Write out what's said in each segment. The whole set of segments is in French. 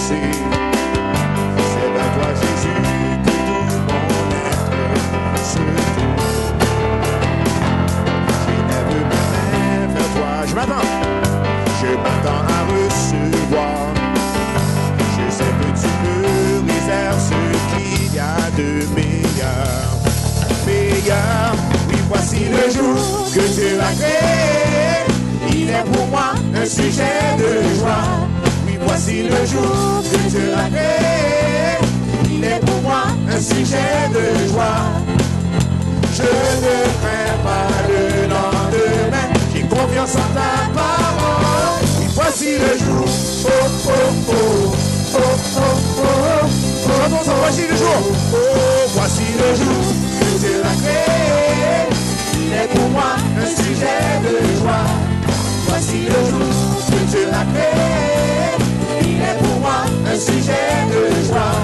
reposer. C'est vers toi, Jésus, que tout mon être se tourne. J'élève mes mains vers toi. Je m'attends à recevoir. Je sais que tu me réserves ce qu'il y a de meilleur. Meilleur, oui, voici le jour que tu as créé. Il est pour moi un sujet de joie. Oui, voici le jour que tu as créé. Il est pour moi un sujet de joie. Je ne crains pas le lendemain. J'ai confiance en ta parole. Oui, voici le jour. Oh, oh, oh, oh, oh, oh, oh. Voici le jour. Oh, voici le jour que tu as créé. Il est pour moi un sujet de joie. Voici le jour que tu as créé. Il est pour moi un sujet de joie.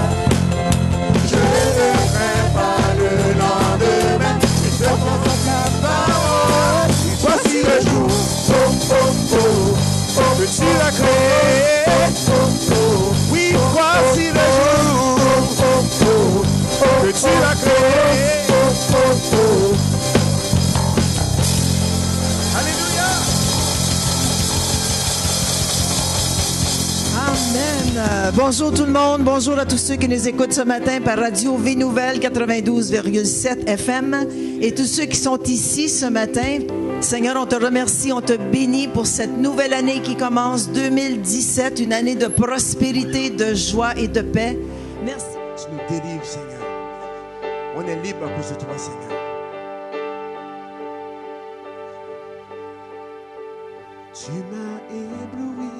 Je ne crains pas le lendemain. Je te prends dans ta parole. Voici le jour. Oh, oh, oh, oh, que tu as créé. Oh, oh, oh. Oui, voici le jour. Oh, oh, oh, que tu as créé. Oh, oh, oh. Alléluia. Amen. Bonjour tout le monde. Bonjour à tous ceux qui nous écoutent ce matin par Radio V-Nouvelle 92,7 FM et tous ceux qui sont ici ce matin. Seigneur, on te remercie, on te bénit pour cette nouvelle année qui commence 2017, une année de prospérité, de joie et de paix. Merci. Tu nous délivres, Seigneur. On est libre à cause de toi, Seigneur. Tu m'as ébloui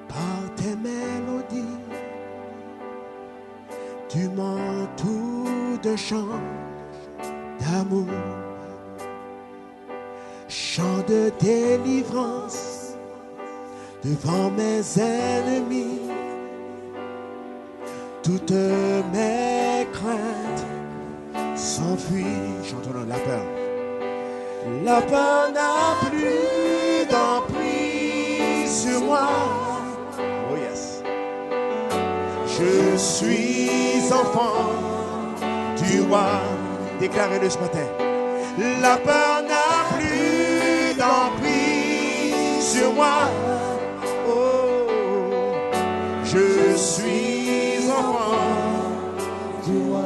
par tes mélodies. Tu m'entoures de chants d'amour, chants de délivrance devant mes ennemis. Toutes mes craintes s'enfuient. Chantons la peur. La peur n'a plus d'emprise sur moi. Oh yes. Je suis enfant du roi. Déclarez-le ce matin. La peur n'a plus d'emprise sur moi. Oh, je suis enfant du roi.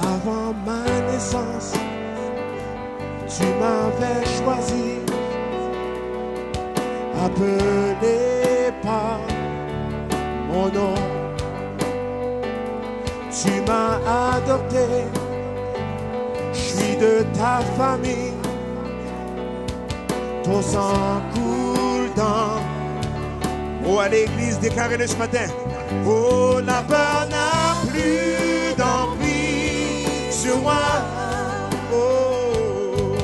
Avant ma naissance, tu m'avais choisi, appelé par mon nom. Tu m'as adopté, je suis de ta famille. Ton sang coule dans. Oh, à l'église, déclarez-le ce matin. Oh, la peur n'a plus d'emprise sur moi. Oh,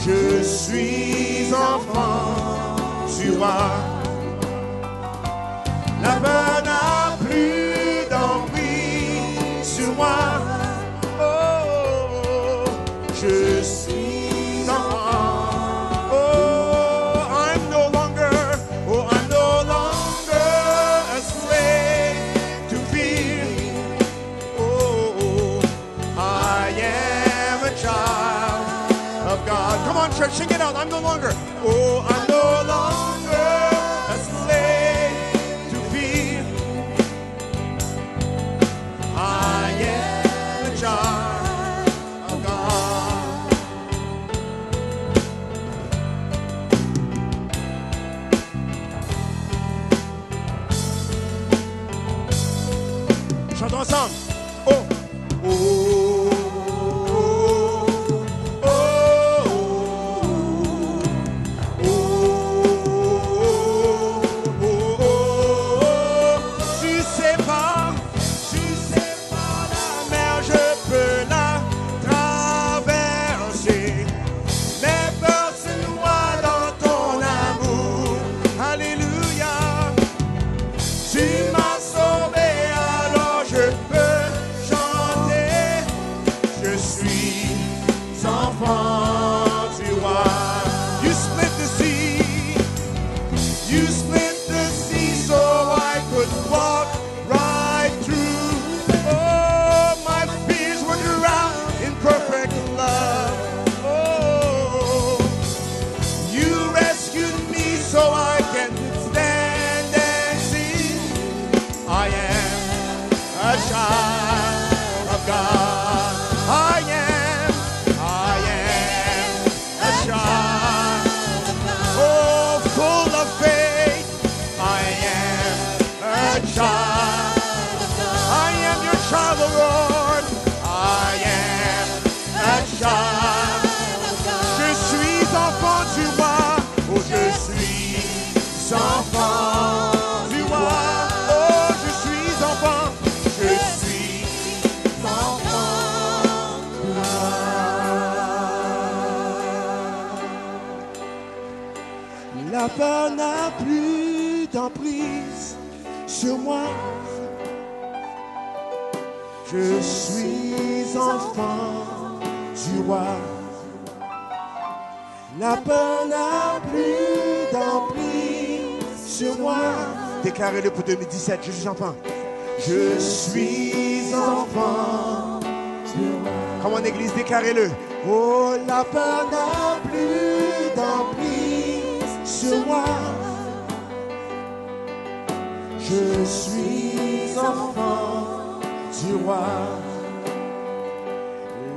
je suis enfant du roi. La peur n'a plus d'emprise sur moi. Oh, je suis enfant. Oh, I'm no longer a slave to fear. Oh, I am a child of God. Come on, church, sing it out. I'm no longer. Oh, I'm no longer a slave to fear. I am a child of God. Chantons ensemble. Oh, oh, oh, oh, oh, oh, oh. Tu sépares la mer, je peux la traverser. Mes peurs se noient dans ton amour. Alléluia. Tu m'as sauvé, alors je peux a child of God. I am a child of God. Oh, full of faith. I am a child of God. I am your child, O Lord. I am a child of God. Je suis enfant du roi. Oh, je suis enfant du roi. Oh, je suis enfant. Je suis enfant du roi. La peur n'a plus d'emprise sur moi. Je suis enfant du roi. La peur n'a plus d'emprise sur moi. Déclarez-le pour 2017, je suis enfant. Je suis enfant du roi. Comme en église, déclarez-le. Oh, la peur n'a plus d'emprise sur moi. Je suis enfant du roi.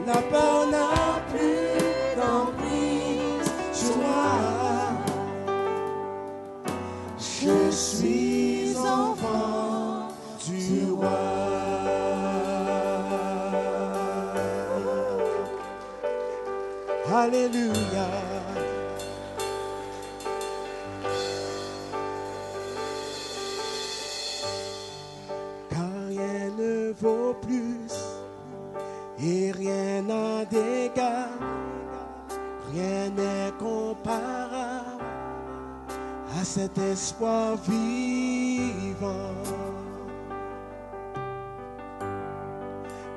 La peur n'a plus d'emprise sur moi. Je suis enfant du roi. Alléluia. Vaut plus et rien n'a d'égal, rien n'est comparable à cet espoir vivant.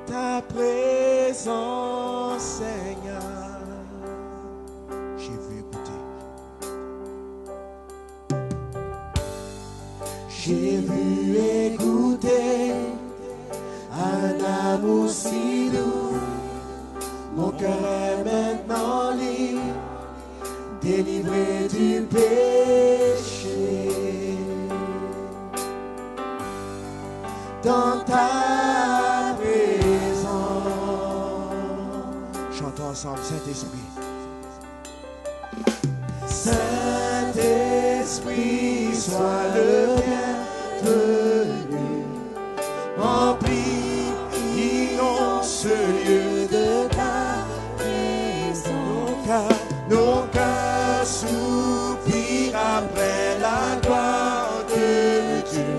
Ta présence, Seigneur, j'ai vu écouter, j'ai vu écouter. Un amour si doux, mon cœur est maintenant libre, délivré du péché. Dans ta présence, chantons ensemble, Saint-Esprit. Saint-Esprit, sois le bienvenu, remplis ce lieu de ta présence. Nos cœurs soupirent après la gloire de Dieu.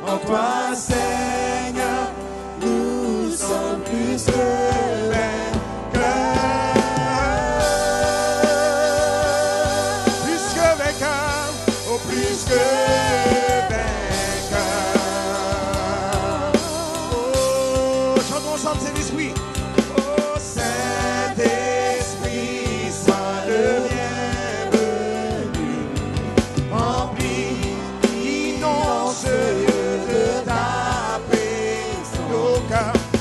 En toi, Seigneur, nous sommes plus que vainqueurs. Plus que vainqueurs, oh plus que Saint-Esprit, oh Saint-Esprit, sois le bienvenu, remplis, inonde ce lieu de ta présence.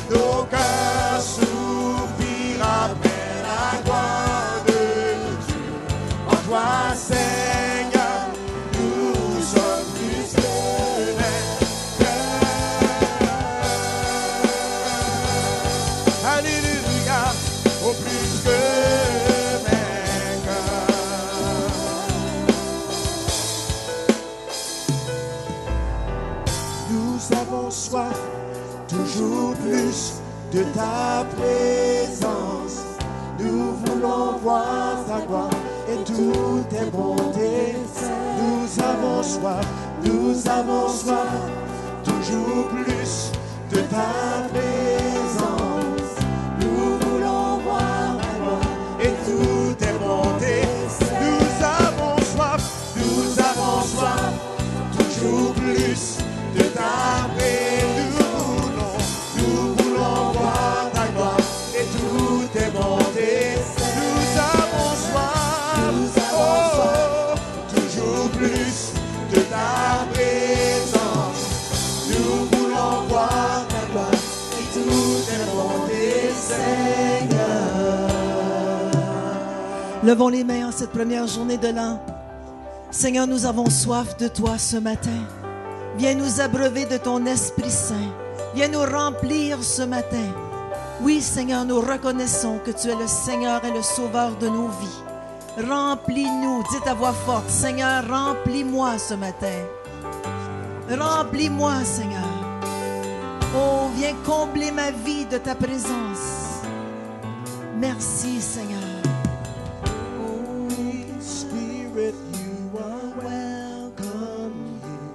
Nos cœurs soupirent après la gloire de Dieu. En toi, Seigneur, nous sommes plus que vainqueurs. Alléluia, au plus que vainqueur. Nous avons soif, toujours plus de ta présence. Nous voulons voir ta gloire et toutes tes bontés. Nous avons soif, toujours plus de ta présence. Nous voulons voir ta gloire et toutes tes bontés. Nous avons soif, toujours plus de ta présence. Nous voulons voir ta gloire et toutes tes bontés. Nous avons soif, toujours plus de ta présence. Nous voulons voir ta gloire et toutes tes bontés, Seigneur. Levons les mains en cette première journée de l'an. Seigneur, nous avons soif de toi ce matin. Viens nous abreuver de ton Esprit Saint. Viens nous remplir ce matin. Oui, Seigneur, nous reconnaissons que tu es le Seigneur et le Sauveur de nos vies. Remplis-nous, dites à voix forte, Seigneur, remplis-moi ce matin. Remplis-moi, Seigneur. Oh, viens combler ma vie de ta présence. Merci, Seigneur. Holy Spirit, you are welcome here.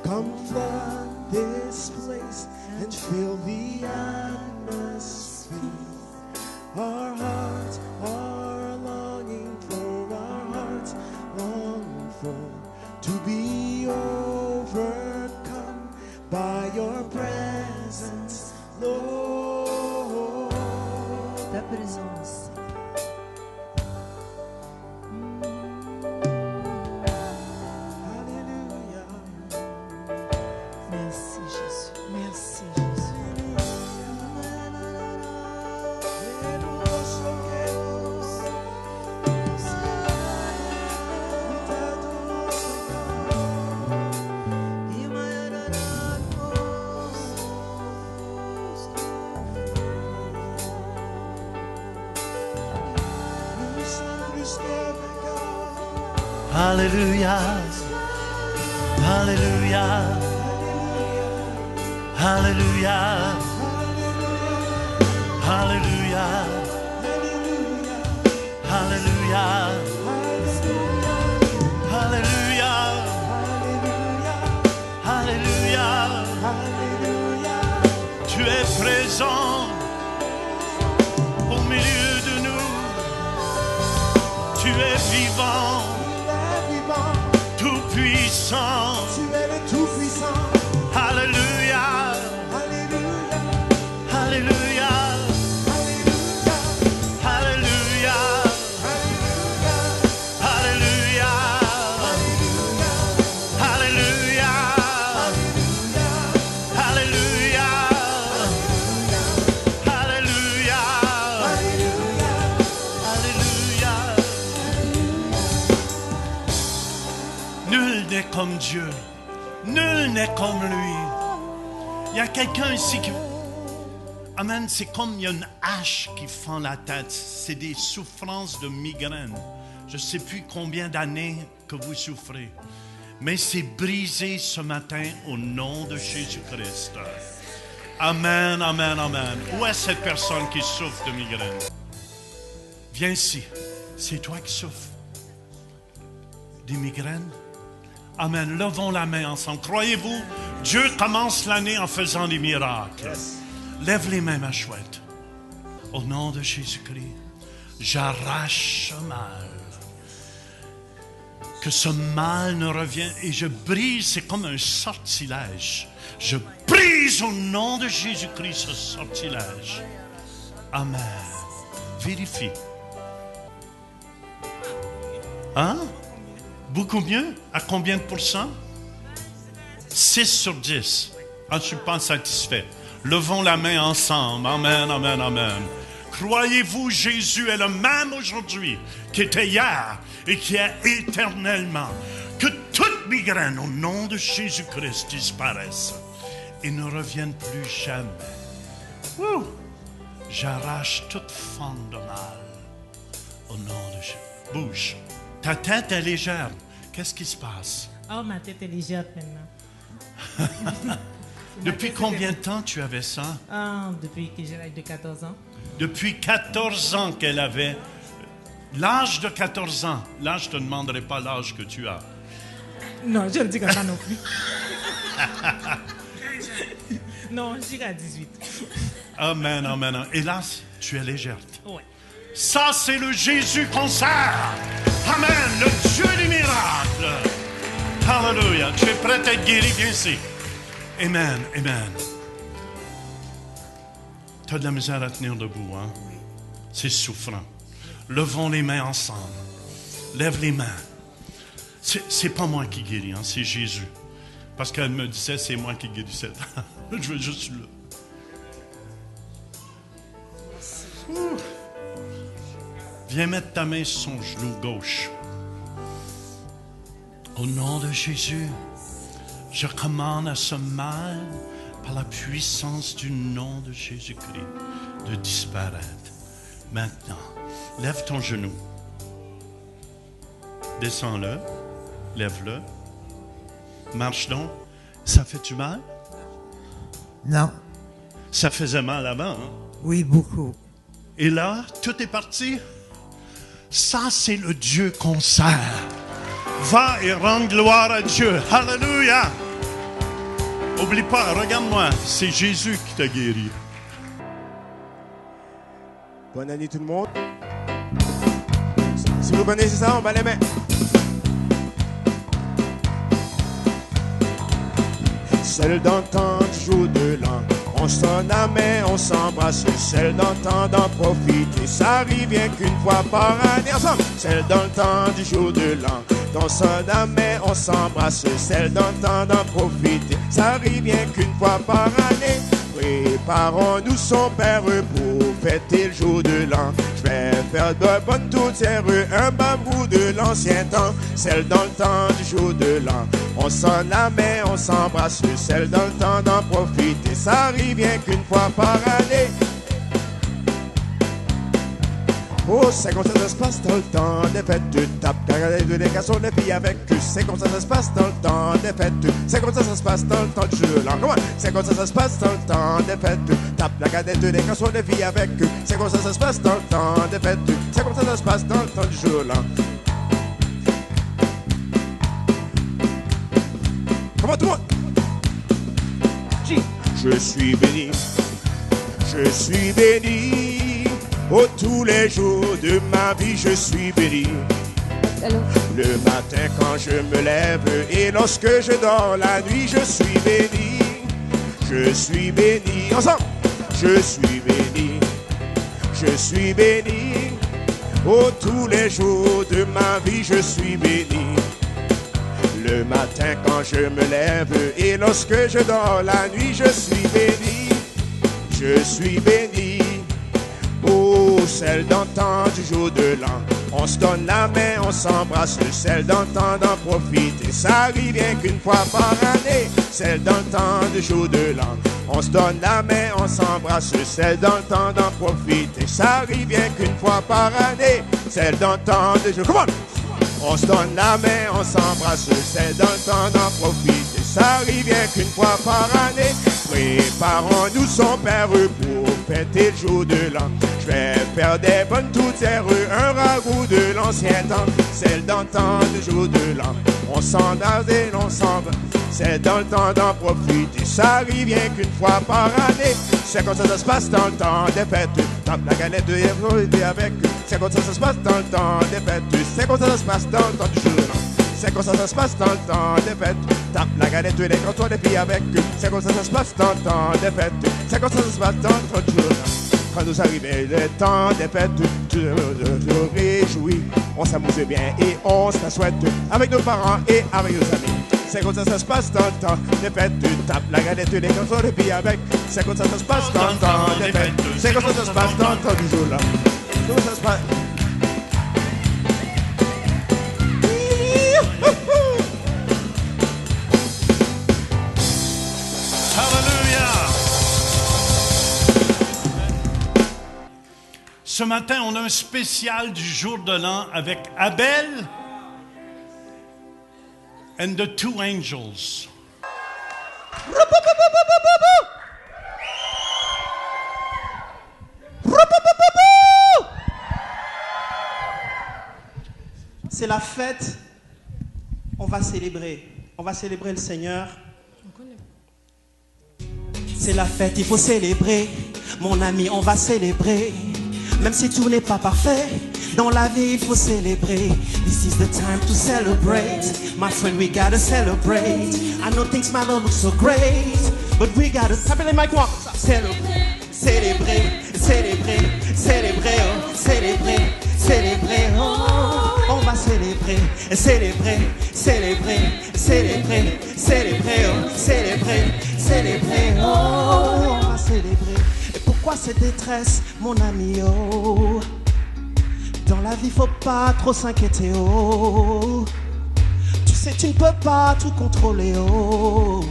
Come flood this place and fill the atmosphere. Our hearts are longing for, our hearts long for to be overcome by your presence, Lord. Ta présence. Hallelujah. Merci, Jésus. Merci, Jésus. Hallelujah. Hallelujah. Hallelujah. Hallelujah. Hallelujah. Hallelujah. Hallelujah. Tu es présent au milieu de nous. Tu es vivant, tout puissant. Tu es le tout-puissant. Hallelujah. Alléluia. Hallelujah. Alléluia. Hallelujah. Hallelujah. Hallelujah. Hallelujah. Hallelujah. Nul n'est comme Dieu. Nul n'est comme lui. Il y a quelqu'un ici qui... Amen, c'est comme il y a une hache qui fend la tête. C'est des souffrances de migraine. Je ne sais plus combien d'années que vous souffrez. Mais c'est brisé ce matin au nom de Jésus-Christ. Amen, amen, amen. Où est cette personne qui souffre de migraine? Viens ici. C'est toi qui souffres des migraines? Amen. Levons la main ensemble. Croyez-vous, Dieu commence l'année en faisant des miracles. Lève les mains, ma chouette. Au nom de Jésus-Christ, j'arrache ce mal. Que ce mal ne revienne et je brise, c'est comme un sortilège. Je brise au nom de Jésus-Christ ce sortilège. Amen. Vérifie. Hein? Beaucoup mieux? À combien de pourcents? 6 sur 10. Ah, je ne suis pas satisfait. Levons la main ensemble. Amen, amen, amen. Croyez-vous, Jésus est le même aujourd'hui qui était hier et qui est éternellement. Que toute migraine au nom de Jésus-Christ disparaisse et ne revienne plus jamais. Ouh. J'arrache toute forme de mal au nom de Jésus. Bouge. Ta tête est légère. Qu'est-ce qui se passe? Oh, ma tête est légère maintenant. Depuis combien de temps tu avais ça? Depuis que j'ai l'âge de 14 ans. Depuis 14 ans qu'elle avait. L'âge de 14 ans. Là, je ne te demanderai pas l'âge que tu as. Non, je ne dirai pas non plus. Non, j'irai à 18. Amen, amen. Et là, tu es légère. Ouais. Ça, c'est le Jésus qu'on sert. Amen, le Dieu des miracles. Alléluia. Tu es prêt à être guéri, viens ici. Amen, amen. Tu as de la misère à tenir debout, hein? C'est souffrant. Levons les mains ensemble. Lève les mains. C'est pas moi qui guéris, hein? C'est Jésus. Parce qu'elle me disait, c'est moi qui guérissais. Je veux juste là. Viens mettre ta main sur son genou gauche. Au nom de Jésus, je commande à ce mal par la puissance du nom de Jésus-Christ, de disparaître. Maintenant, lève ton genou. Descends-le, lève-le. Marche donc. Ça fait-tu mal? Non. Ça faisait mal avant, hein? Oui, beaucoup. Et là, tout est parti. Ça, c'est le Dieu qu'on sert. Va et rends gloire à Dieu. Alléluia! Oublie pas, regarde-moi, c'est Jésus qui t'a guéri. Bonne année tout le monde. Si vous connaissez ça, on bat les mains. Celle dans le temps du jour de l'an, on se donne la main, on s'embrasse. Celle dans le temps d'en profiter, ça arrive bien qu'une fois par année. Ensemble. Celle dans le temps du jour de l'an, on se donne la main, on s'embrasse. Celle dans le temps d'en profiter, ça arrive bien qu'une fois par année. Préparons-nous son père pour fêter le jour de l'an. Je vais faire de bonnes tourtières, un bambou de l'ancien temps. Celle dans le temps du jour de l'an, on s'en la main, on s'embrasse. Celle dans le temps d'en profiter, ça arrive bien qu'une fois par année. Oh, c'est comme ça que ça se passe dans le temps des fêtes. Tu tapes, regarde les garçons, les filles avec eux. C'est comme ça que ça se passe dans le temps des fêtes. C'est comme ça que ça se passe dans le temps du jeu là. Comment? C'est comme ça que ça se passe dans le temps des fêtes. Tape la cadette des garçons, les filles avec eux. C'est comme ça que ça se passe dans le temps des fêtes. C'est comme ça que ça se passe dans le temps du jeu là. Comment tout le monde? Je suis béni. Je suis béni. Oh, tous les jours de ma vie, je suis béni. Allô? Le matin quand je me lève et lorsque je dors la nuit, je suis béni. Je suis béni. Ensemble. Je suis béni. Je suis béni. Oh, tous les jours de ma vie, je suis béni. Le matin quand je me lève et lorsque je dors la nuit, je suis béni. Je suis béni. Oh, celle dans le temps du jour de l'an, on se donne la main, on s'embrasse. Celle dans le temps d'en profiter, ça arrive bien qu'une fois par année. Celle dans le temps du jour de l'an, on se donne la main, on s'embrasse. Celle dans le temps d'en profiter, ça arrive bien qu'une fois par année. Celle dans le temps du jour, comment? On se donne la main, on s'embrasse. Celle dans le temps d'en profiter, ça arrive bien qu'une fois par année. Préparons-nous son père pour fêter le jour de l'an. Je vais faire des bonnes tourtières, un ragoût de l'ancien temps. Celle dans le temps du jour de l'an, on s'embrasse et l'on s'en va. C'est dans le temps d'en profiter, ça arrive bien qu'une fois par année. C'est comme ça que ça se passe dans le temps des fêtes. Tape la galette de et avec eux. C'est comme ça que ça se passe dans le temps des fêtes. C'est comme ça que ça se passe dans le temps du jour de l'an. C'est comme ça que ça se passe dans le temps des fêtes. Tape la galette et les cantons des filles avec eux. C'est comme ça que ça se passe dans le temps des fêtes. C'est comme ça que ça se passe dans le temps du jour de l'an. Quand nous arrivons le temps des fêtes, tu nous réjouis. On s'amuse bien et on se la souhaite avec nos parents et avec nos amis. C'est comme ça que ça se passe dans le temps des fêtes. Tu tapes la galette et les cantons des filles avec. C'est comme ça que ça se passe dans le temps des fêtes. C'est comme ça que ça se passe dans le temps du jour là. Comment ça se passe? Ce matin, on a un spécial du jour de l'an avec Abel and the two angels. C'est la fête. On va célébrer. On va célébrer le Seigneur. C'est la fête, il faut célébrer. Mon ami, on va célébrer. Même si tout n'est pas parfait, dans la vie il faut célébrer. This is the time to celebrate. My friend, we gotta celebrate. I know things might not look so great, but we gotta celebrate. Célébrer, célébrer, célébrer, oh, célébrer, célébrer, oh. On va célébrer, célébrer, célébrer, célébrer, célébrer, oh, célébrer, célébrer, oh. On va célébrer. Et pourquoi cette détresse, mon ami, oh? Dans la vie, faut pas trop s'inquiéter, oh. Tu sais, tu ne peux pas tout contrôler, oh.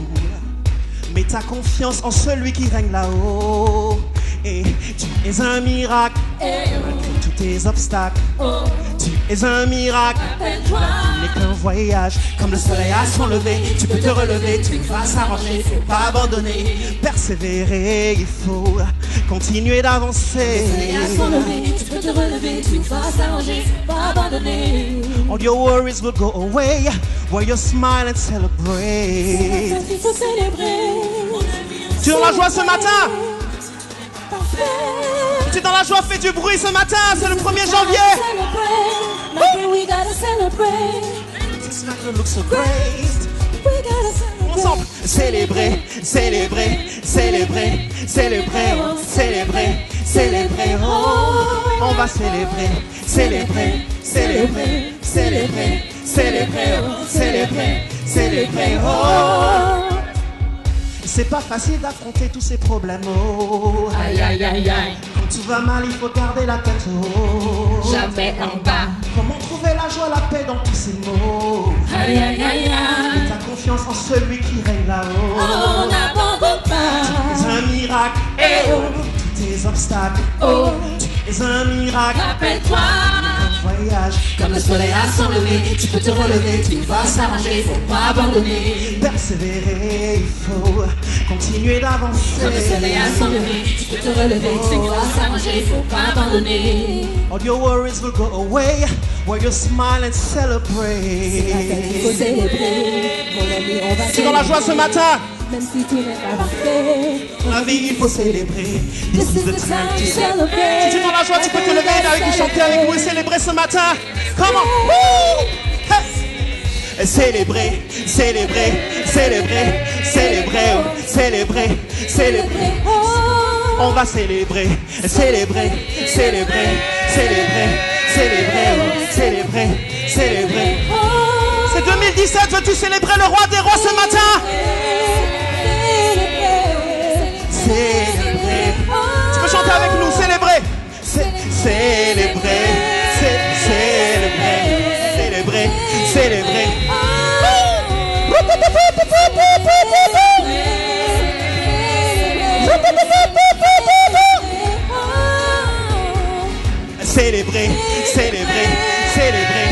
Mets ta confiance en celui qui règne là-haut. Et tu es un miracle, malgré tous tes obstacles. Tu es un miracle, la vie n'est qu'un voyage. Comme le soleil à son lever, tu peux te relever, tu vas s'arranger, faut pas abandonner. Persévérer, il faut continuer d'avancer. Le soleil à son lever, tu peux te relever, tu vas s'arranger, faut pas abandonner. All your worries will go away, while you smile and celebrate. Il faut célébrer. Tu es dans la joie ce matin? Tu es dans la joie, fais du bruit ce matin, c'est le 1er janvier. We gotta celebrate. This night looks so great. We gotta celebrate. Ensemble, célébrer, célébrer, célébrer, célébrer, oh, célébrer, célébrer, oh. On va célébrer, célébrer, célébrer, célébrer, célébrer, oh, célébrer, célébrer, oh. C'est pas facile d'affronter tous ces problèmes, oh. Aïe aïe aïe aïe. Quand tout va mal, il faut garder la tête haute. Jamais en bas. Comment trouver la joie, la paix dans tous ces mots? Aïe aïe aïe aïe. Mets ta confiance en celui qui règne là-haut. On n'abandonne pas. Tu es un miracle, Eh oh. tous tes obstacles. Oh. Tu es un miracle, Rappelle-toi. un voyage. Comme le soleil à son lever, tu peux te relever, tu vas s'arranger, faut pas abandonner. Persévérer, il faut continuer d'avancer. Comme le soleil à son lever, tu peux te relever, tu vas s'arranger, faut pas abandonner. All your worries will go away, while you smile and Il faut celebrate. célébrer, mon ami, on va Tu es dans la joie ce matin? même si tout n'est pas parfait. Dans la vie, il faut célébrer. This is the time to Si celebrate. tu es dans la joie, tu peux te lever avec nous, chanter avec nous et célébrer ce matin. Comment? Célébrer, célébrer, célébrer, célébrer, oh, célébrer, célébrer. On va célébrer, célébrer, célébrer, célébrer, célébrer, oh, célébrer, célébrer. C'est 2017, veux-tu célébrer le roi des rois ce matin? Célébrer. Tu peux chanter avec nous, célébrer. Célébrer, célébrer, célébrer, célébrer. Célébrer, célébrer, célébrer,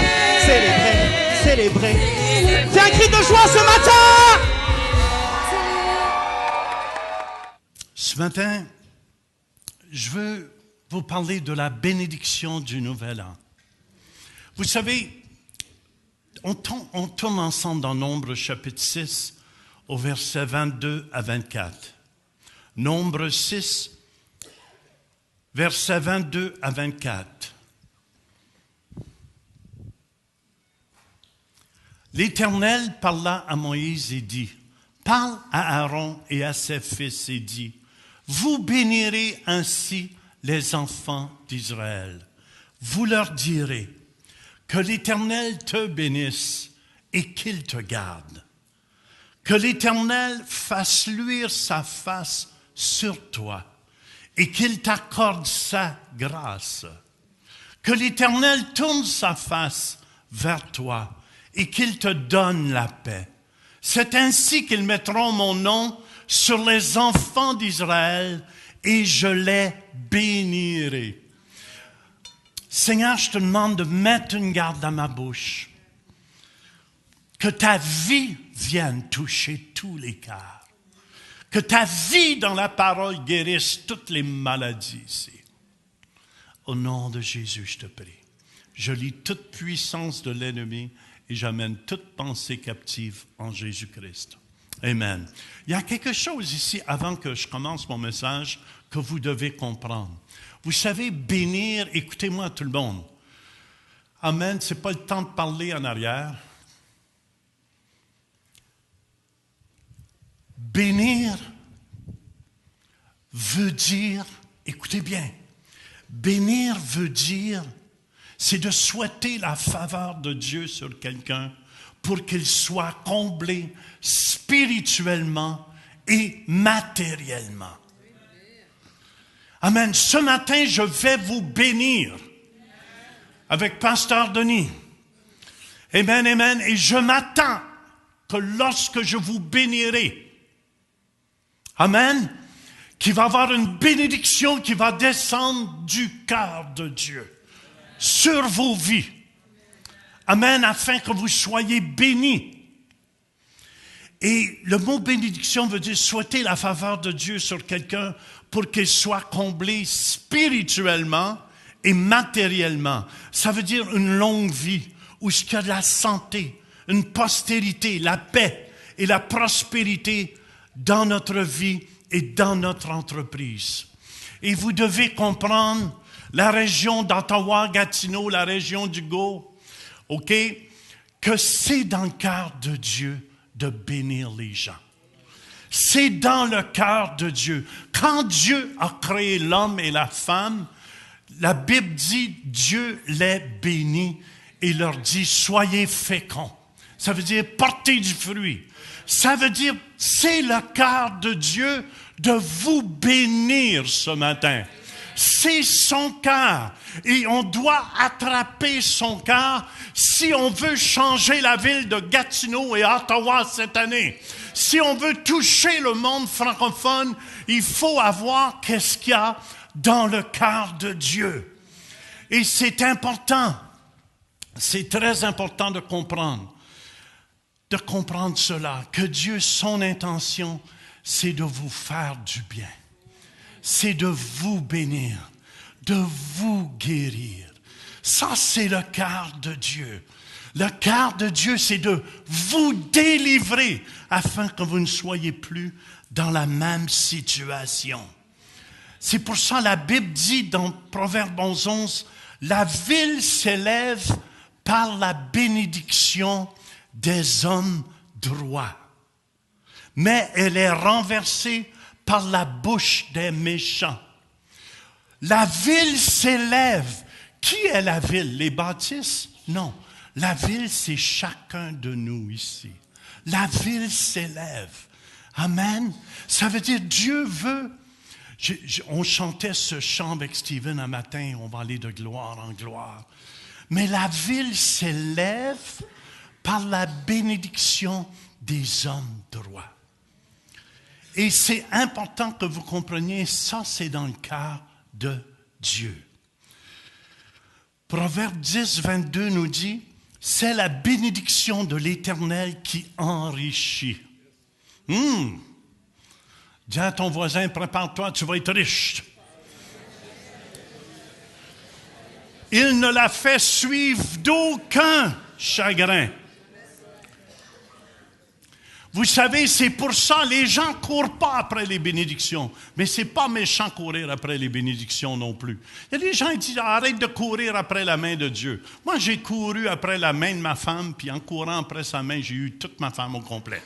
célébrer, célébrer. Fais un cri de joie ce matin! Ce matin, je veux vous parler de la bénédiction du Nouvel An. Vous savez, on tourne ensemble dans Nombre chapitre 6 au verset 22 à 24. Nombre 6, verset 22 à 24. L'Éternel parla à Moïse et dit, « Parle à Aaron et à ses fils et dis, « Vous bénirez ainsi les enfants d'Israël. Vous leur direz, « Que l'Éternel te bénisse et qu'il te garde. Que l'Éternel fasse luire sa face sur toi et qu'il t'accorde sa grâce. Que l'Éternel tourne sa face vers toi et qu'il te donne la paix. C'est ainsi qu'ils mettront mon nom sur les enfants d'Israël et je les bénirai. » Seigneur, je te demande de mettre une garde à ma bouche. Que ta vie vienne toucher tous les cœurs. Que ta vie dans la parole guérisse toutes les maladies ici. Au nom de Jésus, je te prie. Je lis toute puissance de l'ennemi et j'amène toute pensée captive en Jésus-Christ. Amen. Il y a quelque chose ici, avant que je commence mon message, que vous devez comprendre. Vous savez, bénir, écoutez-moi tout le monde. Amen, ce n'est pas le temps de parler en arrière. Bénir veut dire, écoutez bien, bénir veut dire, c'est de souhaiter la faveur de Dieu sur quelqu'un pour qu'il soit comblé spirituellement et matériellement. Amen. Ce matin, je vais vous bénir avec Pasteur Denis. Amen, amen. Et je m'attends que lorsque je vous bénirai, Amen. Qui va avoir une bénédiction qui va descendre du cœur de Dieu sur vos vies. Amen, afin que vous soyez bénis. Et le mot bénédiction veut dire souhaiter la faveur de Dieu sur quelqu'un pour qu'il soit comblé spirituellement et matériellement. Ça veut dire une longue vie où il y a de la santé, une postérité, la paix et la prospérité dans notre vie et dans notre entreprise. Et vous devez comprendre la région d'Ottawa, Gatineau, la région du Go, OK, que c'est dans le cœur de Dieu de bénir les gens. C'est dans le cœur de Dieu. Quand Dieu a créé l'homme et la femme, la Bible dit, Dieu les bénit et leur dit, soyez féconds. Ça veut dire porter du fruit. Ça veut dire, c'est le cœur de Dieu de vous bénir ce matin. C'est son cœur. Et on doit attraper son cœur si on veut changer la ville de Gatineau et Ottawa cette année. Si on veut toucher le monde francophone, il faut avoir qu'est-ce qu'il y a dans le cœur de Dieu. Et c'est important. C'est très important de comprendre cela, que Dieu, son intention, c'est de vous faire du bien. C'est de vous bénir, de vous guérir. Ça, c'est le cœur de Dieu. Le cœur de Dieu, c'est de vous délivrer afin que vous ne soyez plus dans la même situation. C'est pour ça que la Bible dit dans Proverbe 11, la ville s'élève par la bénédiction des hommes droits, mais elle est renversée par la bouche des méchants. La ville s'élève. Qui est la ville? Les bâtisses? Non. La ville, c'est chacun de nous ici. La ville s'élève. Amen. Ça veut dire Dieu veut. On chantait ce chant avec Steven un matin. On va aller de gloire en gloire. Mais la ville s'élève par la bénédiction des hommes droits. Et c'est important que vous compreniez, ça c'est dans le cœur de Dieu. Proverbe 10, 22 nous dit, c'est la bénédiction de l'Éternel qui enrichit. Dis à ton voisin, prépare-toi, tu vas être riche. Il ne la fait suivre d'aucun chagrin. Vous savez, c'est pour ça les gens ne courent pas après les bénédictions. Mais ce n'est pas méchant courir après les bénédictions non plus. Il y a des gens qui disent, arrête de courir après la main de Dieu. Moi, j'ai couru après la main de ma femme, puis en courant après sa main, j'ai eu toute ma femme au complet.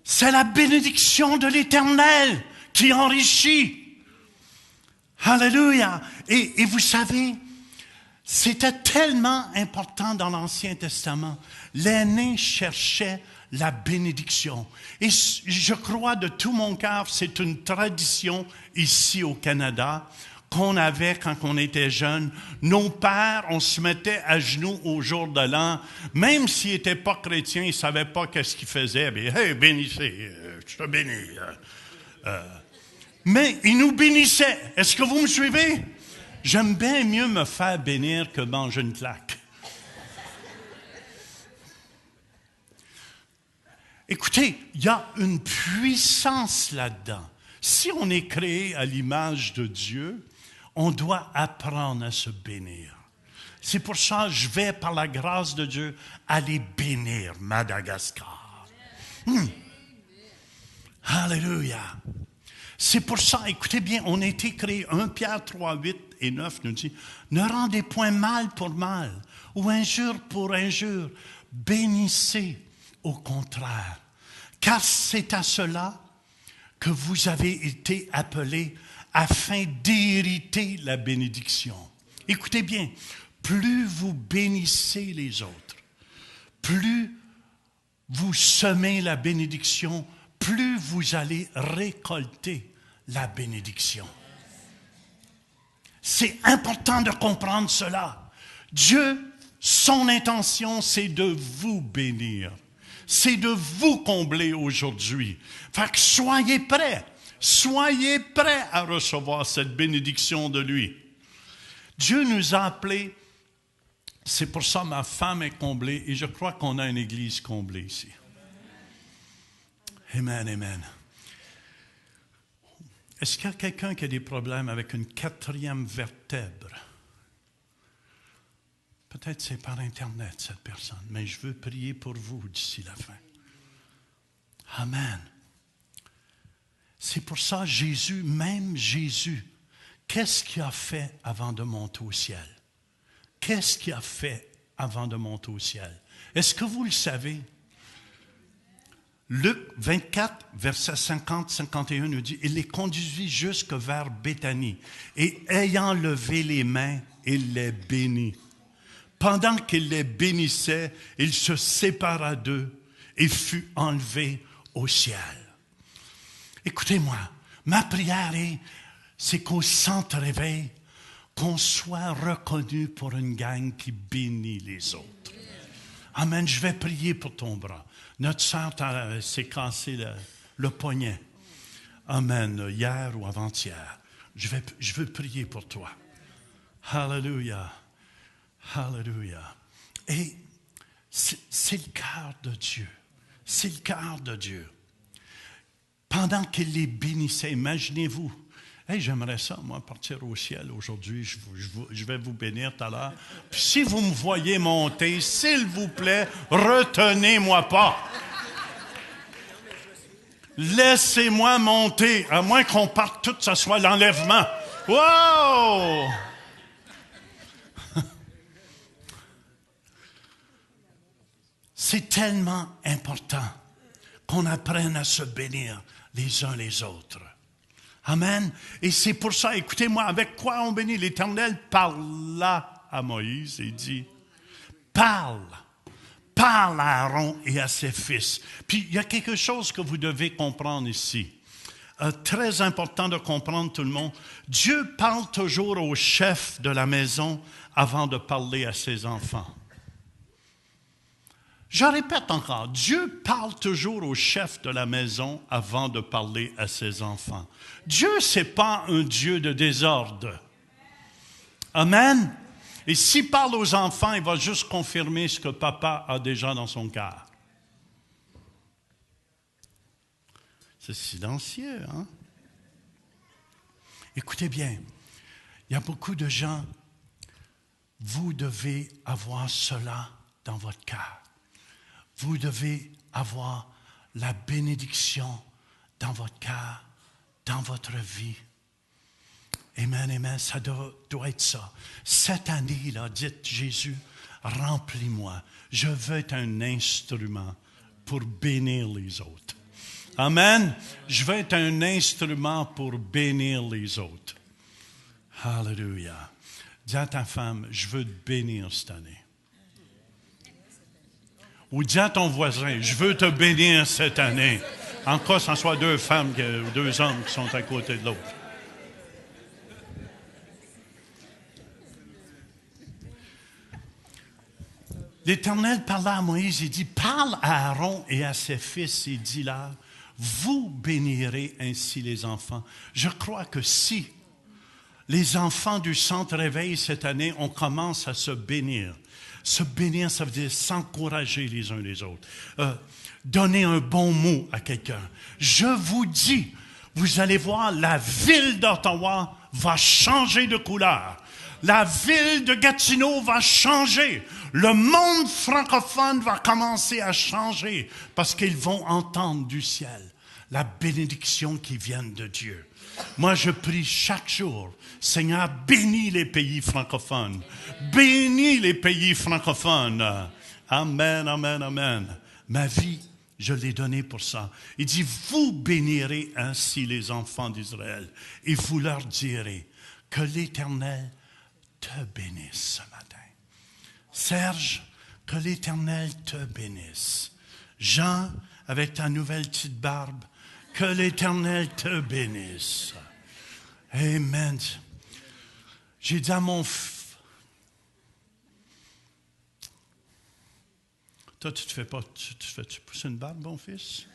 C'est la bénédiction de l'Éternel qui enrichit. Alléluia. Et vous savez, c'était tellement important dans l'Ancien Testament. L'aîné cherchait la bénédiction. Et je crois de tout mon cœur, c'est une tradition ici au Canada qu'on avait quand on était jeune. Nos pères, on se mettait à genoux au jour de l'an. Même s'ils n'étaient pas chrétiens, ils ne savaient pas qu'est-ce qu'ils faisaient. Mais, hey, bénissez, je te bénis. Mais ils nous bénissaient. Est-ce que vous me suivez? J'aime bien mieux me faire bénir que manger une claque. Écoutez, il y a une puissance là-dedans. Si on est créé à l'image de Dieu, on doit apprendre à se bénir. C'est pour ça que je vais, par la grâce de Dieu, aller bénir Madagascar. Alléluia. C'est pour ça, écoutez bien, on a été créé, 1 Pierre 3, 8 et 9 nous dit, ne rendez point mal pour mal, ou injure pour injure, bénissez au contraire, car c'est à cela que vous avez été appelés afin d'hériter la bénédiction. Écoutez bien, plus vous bénissez les autres, plus vous semez la bénédiction, plus vous allez récolter la bénédiction. C'est important de comprendre cela. Dieu Son intention, c'est de vous bénir. C'est de vous combler aujourd'hui. Fait que soyez prêts. Soyez prêts à recevoir cette bénédiction de lui. Dieu nous a appelés. C'est pour ça que ma femme est comblée et je crois qu'on a une église comblée ici. Amen, amen. Est-ce qu'il y a quelqu'un qui a des problèmes avec une 4e vertèbre? Peut-être c'est par Internet, cette personne, mais je veux prier pour vous d'ici la fin. Amen. C'est pour ça, Jésus, même Jésus, qu'est-ce qu'il a fait avant de monter au ciel? Qu'est-ce qu'il a fait avant de monter au ciel? Est-ce que vous le savez? Luc 24, verset 50-51 nous dit, « Il les conduisit jusque vers Béthanie, et ayant levé les mains, il les bénit. Pendant qu'il les bénissait, il se sépara d'eux et fut enlevé au ciel. » Écoutez-moi, ma prière c'est qu'au centre réveil, qu'on soit reconnu pour une gang qui bénit les autres. Amen, je vais prier pour ton bras. Notre sœur s'est cassé le poignet. Amen, hier ou avant-hier. Je veux prier pour toi. Hallelujah. Hallelujah. Et c'est le cœur de Dieu. C'est le cœur de Dieu. Pendant qu'il les bénissait, imaginez-vous. Hey, j'aimerais ça, moi, partir au ciel aujourd'hui. Je vais vous bénir tout à l'heure. Puis si vous me voyez monter, s'il vous plaît, retenez-moi pas. Laissez-moi monter, à moins qu'on parte tout, ça soit l'enlèvement. Wow! C'est tellement important qu'on apprenne à se bénir les uns les autres. Amen. Et c'est pour ça, écoutez-moi, avec quoi on bénit? L'Éternel parla à Moïse et dit, parle à Aaron et à ses fils. Puis il y a quelque chose que vous devez comprendre ici. Très important de comprendre tout le monde. Dieu parle toujours au chef de la maison avant de parler à ses enfants. Je répète encore, Dieu parle toujours au chef de la maison avant de parler à ses enfants. Dieu, ce n'est pas un Dieu de désordre. Amen. Et s'il parle aux enfants, il va juste confirmer ce que papa a déjà dans son cœur. C'est silencieux, hein? Écoutez bien, il y a beaucoup de gens, vous devez avoir cela dans votre cœur. Vous devez avoir la bénédiction dans votre cœur, dans votre vie. Amen, amen, ça doit être ça. Cette année-là, dites Jésus, remplis-moi. Je veux être un instrument pour bénir les autres. Amen. Je veux être un instrument pour bénir les autres. Hallelujah. Dis à ta femme, je veux te bénir cette année. Ou dis à ton voisin, je veux te bénir cette année. En cas, ce soit 2 femmes ou 2 hommes qui sont à côté de l'autre. L'Éternel parla à Moïse, il dit, parle à Aaron et à ses fils et dis-leur, vous bénirez ainsi les enfants. Je crois que si les enfants du Centre Réveil cette année, on commence à se bénir. Se bénir, ça veut dire s'encourager les uns les autres. Donner un bon mot à quelqu'un. Je vous dis, vous allez voir, la ville d'Ottawa va changer de couleur. La ville de Gatineau va changer. Le monde francophone va commencer à changer parce qu'ils vont entendre du ciel la bénédiction qui vient de Dieu. Moi, je prie chaque jour, Seigneur, bénis les pays francophones. Bénis les pays francophones. Amen, amen, amen. Ma vie, je l'ai donnée pour ça. Il dit, vous bénirez ainsi les enfants d'Israël et vous leur direz que l'Éternel te bénisse ce matin. Serge, que l'Éternel te bénisse. Jean, avec ta nouvelle petite barbe, que l'Éternel te bénisse. Amen. J'ai dit à mon Toi, tu te fais-tu pousser une barbe, mon fils?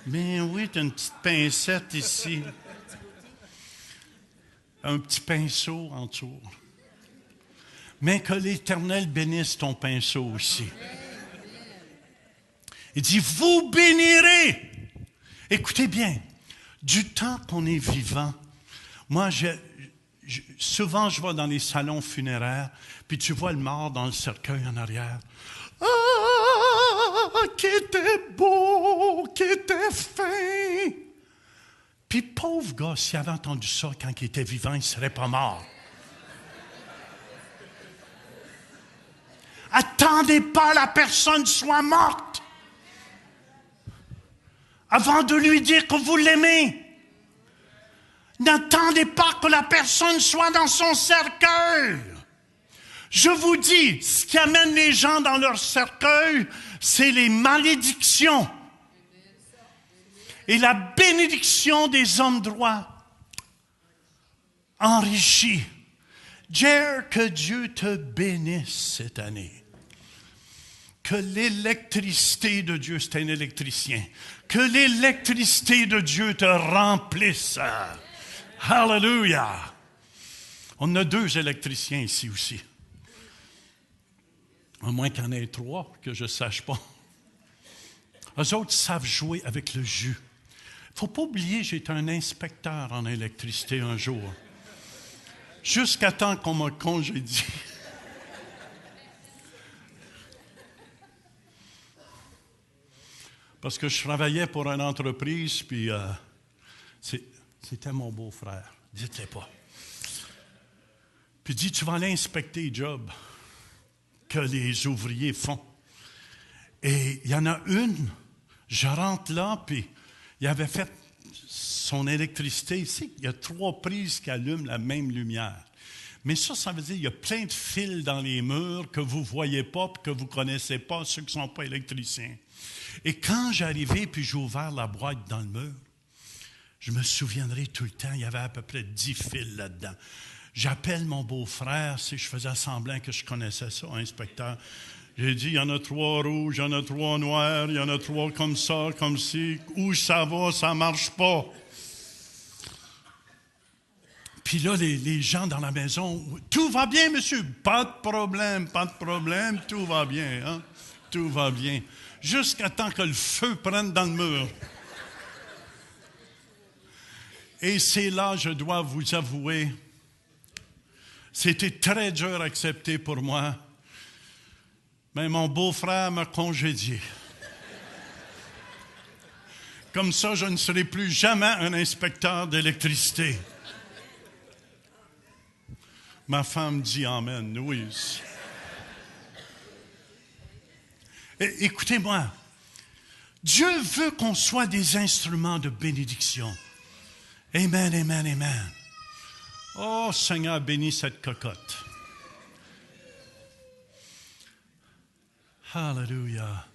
Mais oui, tu as une petite pincette ici. Un petit pinceau en dessous. Mais que l'Éternel bénisse ton pinceau aussi. Il dit, vous bénirez. Écoutez bien, du temps qu'on est vivant, moi, souvent, je vais dans les salons funéraires, puis tu vois le mort dans le cercueil en arrière. Ah, qui était beau, qui était fin. Puis pauvre gars, s'il avait entendu ça quand il était vivant, il ne serait pas mort. Attendez pas la personne soit morte avant de lui dire que vous l'aimez. N'attendez pas que la personne soit dans son cercueil. Je vous dis, ce qui amène les gens dans leur cercueil, c'est les malédictions. Et la bénédiction des hommes droits enrichit. Que Dieu te bénisse cette année. Que l'électricité de Dieu, c'est un électricien, que l'électricité de Dieu te remplisse. Hallelujah! On a 2 électriciens ici aussi. À moins qu'il y en ait 3, que je ne sache pas. Eux autres savent jouer avec le jus. Il ne faut pas oublier, j'étais un inspecteur en électricité un jour. Jusqu'à temps qu'on m'a congédié. Parce que je travaillais pour une entreprise, puis c'était mon beau-frère. Dites-le pas. Puis il dit, tu vas aller inspecter les jobs que les ouvriers font. Et il y en a une, je rentre là, puis il avait fait son électricité ici. Il y a 3 prises qui allument la même lumière. Mais ça veut dire qu'il y a plein de fils dans les murs que vous ne voyez pas et que vous ne connaissez pas, ceux qui ne sont pas électriciens. Et quand j'arrivais puis j'ai ouvert la boîte dans le mur, je me souviendrai tout le temps, il y avait à peu près 10 fils là-dedans. J'appelle mon beau-frère, si je faisais semblant que je connaissais ça, inspecteur. J'ai dit, il y en a 3 rouges, il y en a 3 noirs, il y en a 3 comme ça, comme ci. Où ça va, ça ne marche pas. Puis là, les gens dans la maison, tout va bien, monsieur? Pas de problème, tout va bien, hein? Tout va bien. Jusqu'à temps que le feu prenne dans le mur. Et c'est là, je dois vous avouer, c'était très dur à accepter pour moi, mais mon beau-frère m'a congédié. Comme ça, je ne serai plus jamais un inspecteur d'électricité. Ma femme dit amen, oui. Écoutez-moi, Dieu veut qu'on soit des instruments de bénédiction. Amen, amen, amen. Oh, Seigneur, bénis cette cocotte. Hallelujah.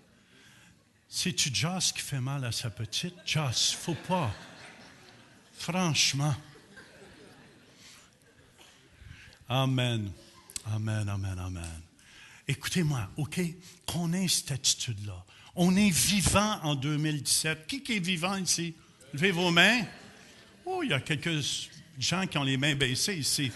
C'est-tu Joss qui fait mal à sa petite? Joss, faut pas. Franchement. Amen. Amen, amen, amen. Écoutez-moi, OK? Qu'on ait cette attitude-là. On est vivant en 2017. Qui est vivant ici? Levez vos mains. Oh, il y a quelques gens qui ont les mains baissées ici.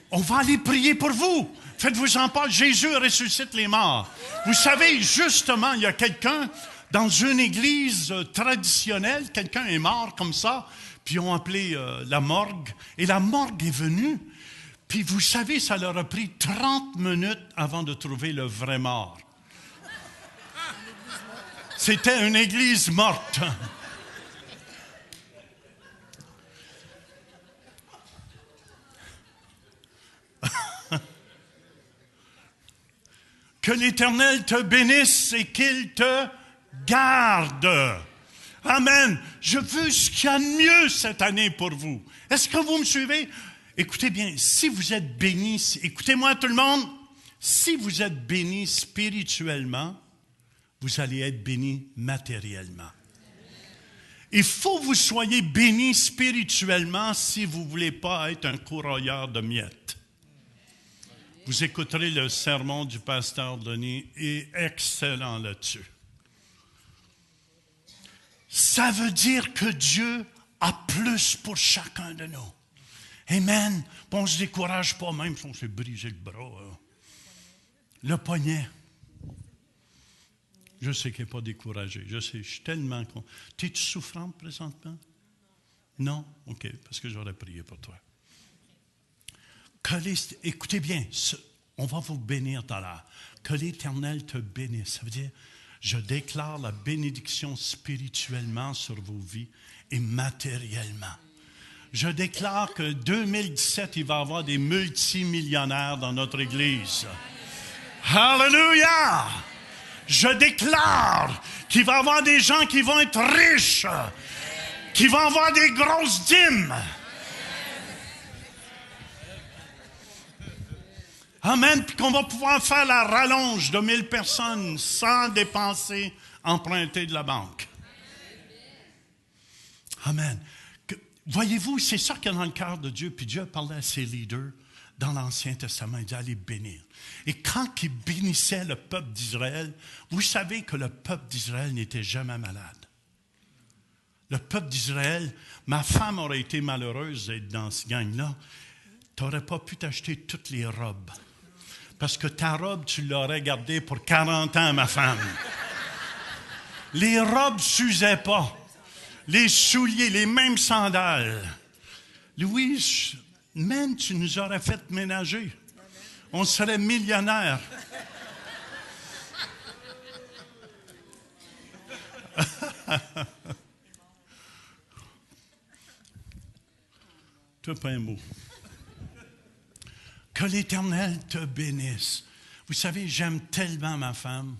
On va aller prier pour vous. Faites-vous-en pas. Jésus ressuscite les morts. Vous savez, justement, il y a quelqu'un dans une église traditionnelle, quelqu'un est mort comme ça, puis ils ont appelé la morgue. Et la morgue est venue. Puis vous savez, ça leur a pris 30 minutes avant de trouver le vrai mort. C'était une église morte. Que l'Éternel te bénisse et qu'il te garde. Amen. Je veux ce qu'il y a de mieux cette année pour vous. Est-ce que vous me suivez? Écoutez bien, si vous êtes bénis, écoutez-moi tout le monde, si vous êtes bénis spirituellement, vous allez être bénis matériellement. Il faut que vous soyez bénis spirituellement si vous ne voulez pas être un courroyeur de miettes. Vous écouterez le sermon du pasteur Denis, est excellent là-dessus. Ça veut dire que Dieu a plus pour chacun de nous. Amen. Bon, on ne se décourage pas même si on s'est brisé le bras. Hein. Le poignet. Je sais qu'il n'est pas découragé. Je sais, je suis tellement content. T'es-tu souffrante présentement? Non? OK, parce que j'aurais prié pour toi. Écoutez bien, on va vous bénir tout à l'heure. Que l'Éternel te bénisse. Ça veut dire, je déclare la bénédiction spirituellement sur vos vies et matériellement. Je déclare que 2017, il va y avoir des multimillionnaires dans notre Église. Hallelujah! Je déclare qu'il va y avoir des gens qui vont être riches, qui vont avoir des grosses dîmes. Amen. Puis qu'on va pouvoir faire la rallonge de 1000 personnes sans dépenser, emprunter de la banque. Amen. Voyez-vous, c'est ça qu'il y a dans le cœur de Dieu. Puis Dieu a parlé à ses leaders dans l'Ancien Testament. Il dit, allez bénir. Et quand il bénissait le peuple d'Israël, vous savez que le peuple d'Israël n'était jamais malade. Le peuple d'Israël, ma femme aurait été malheureuse d'être dans ce gang-là. Tu n'aurais pas pu t'acheter toutes les robes. Parce que ta robe, tu l'aurais gardée pour 40 ans, ma femme. Les robes ne s'usaient pas. Les souliers, les mêmes sandales. Louise, même tu nous aurais fait ménager. On serait millionnaires. Tu n'as pas un mot. Que l'Éternel te bénisse. Vous savez, j'aime tellement ma femme.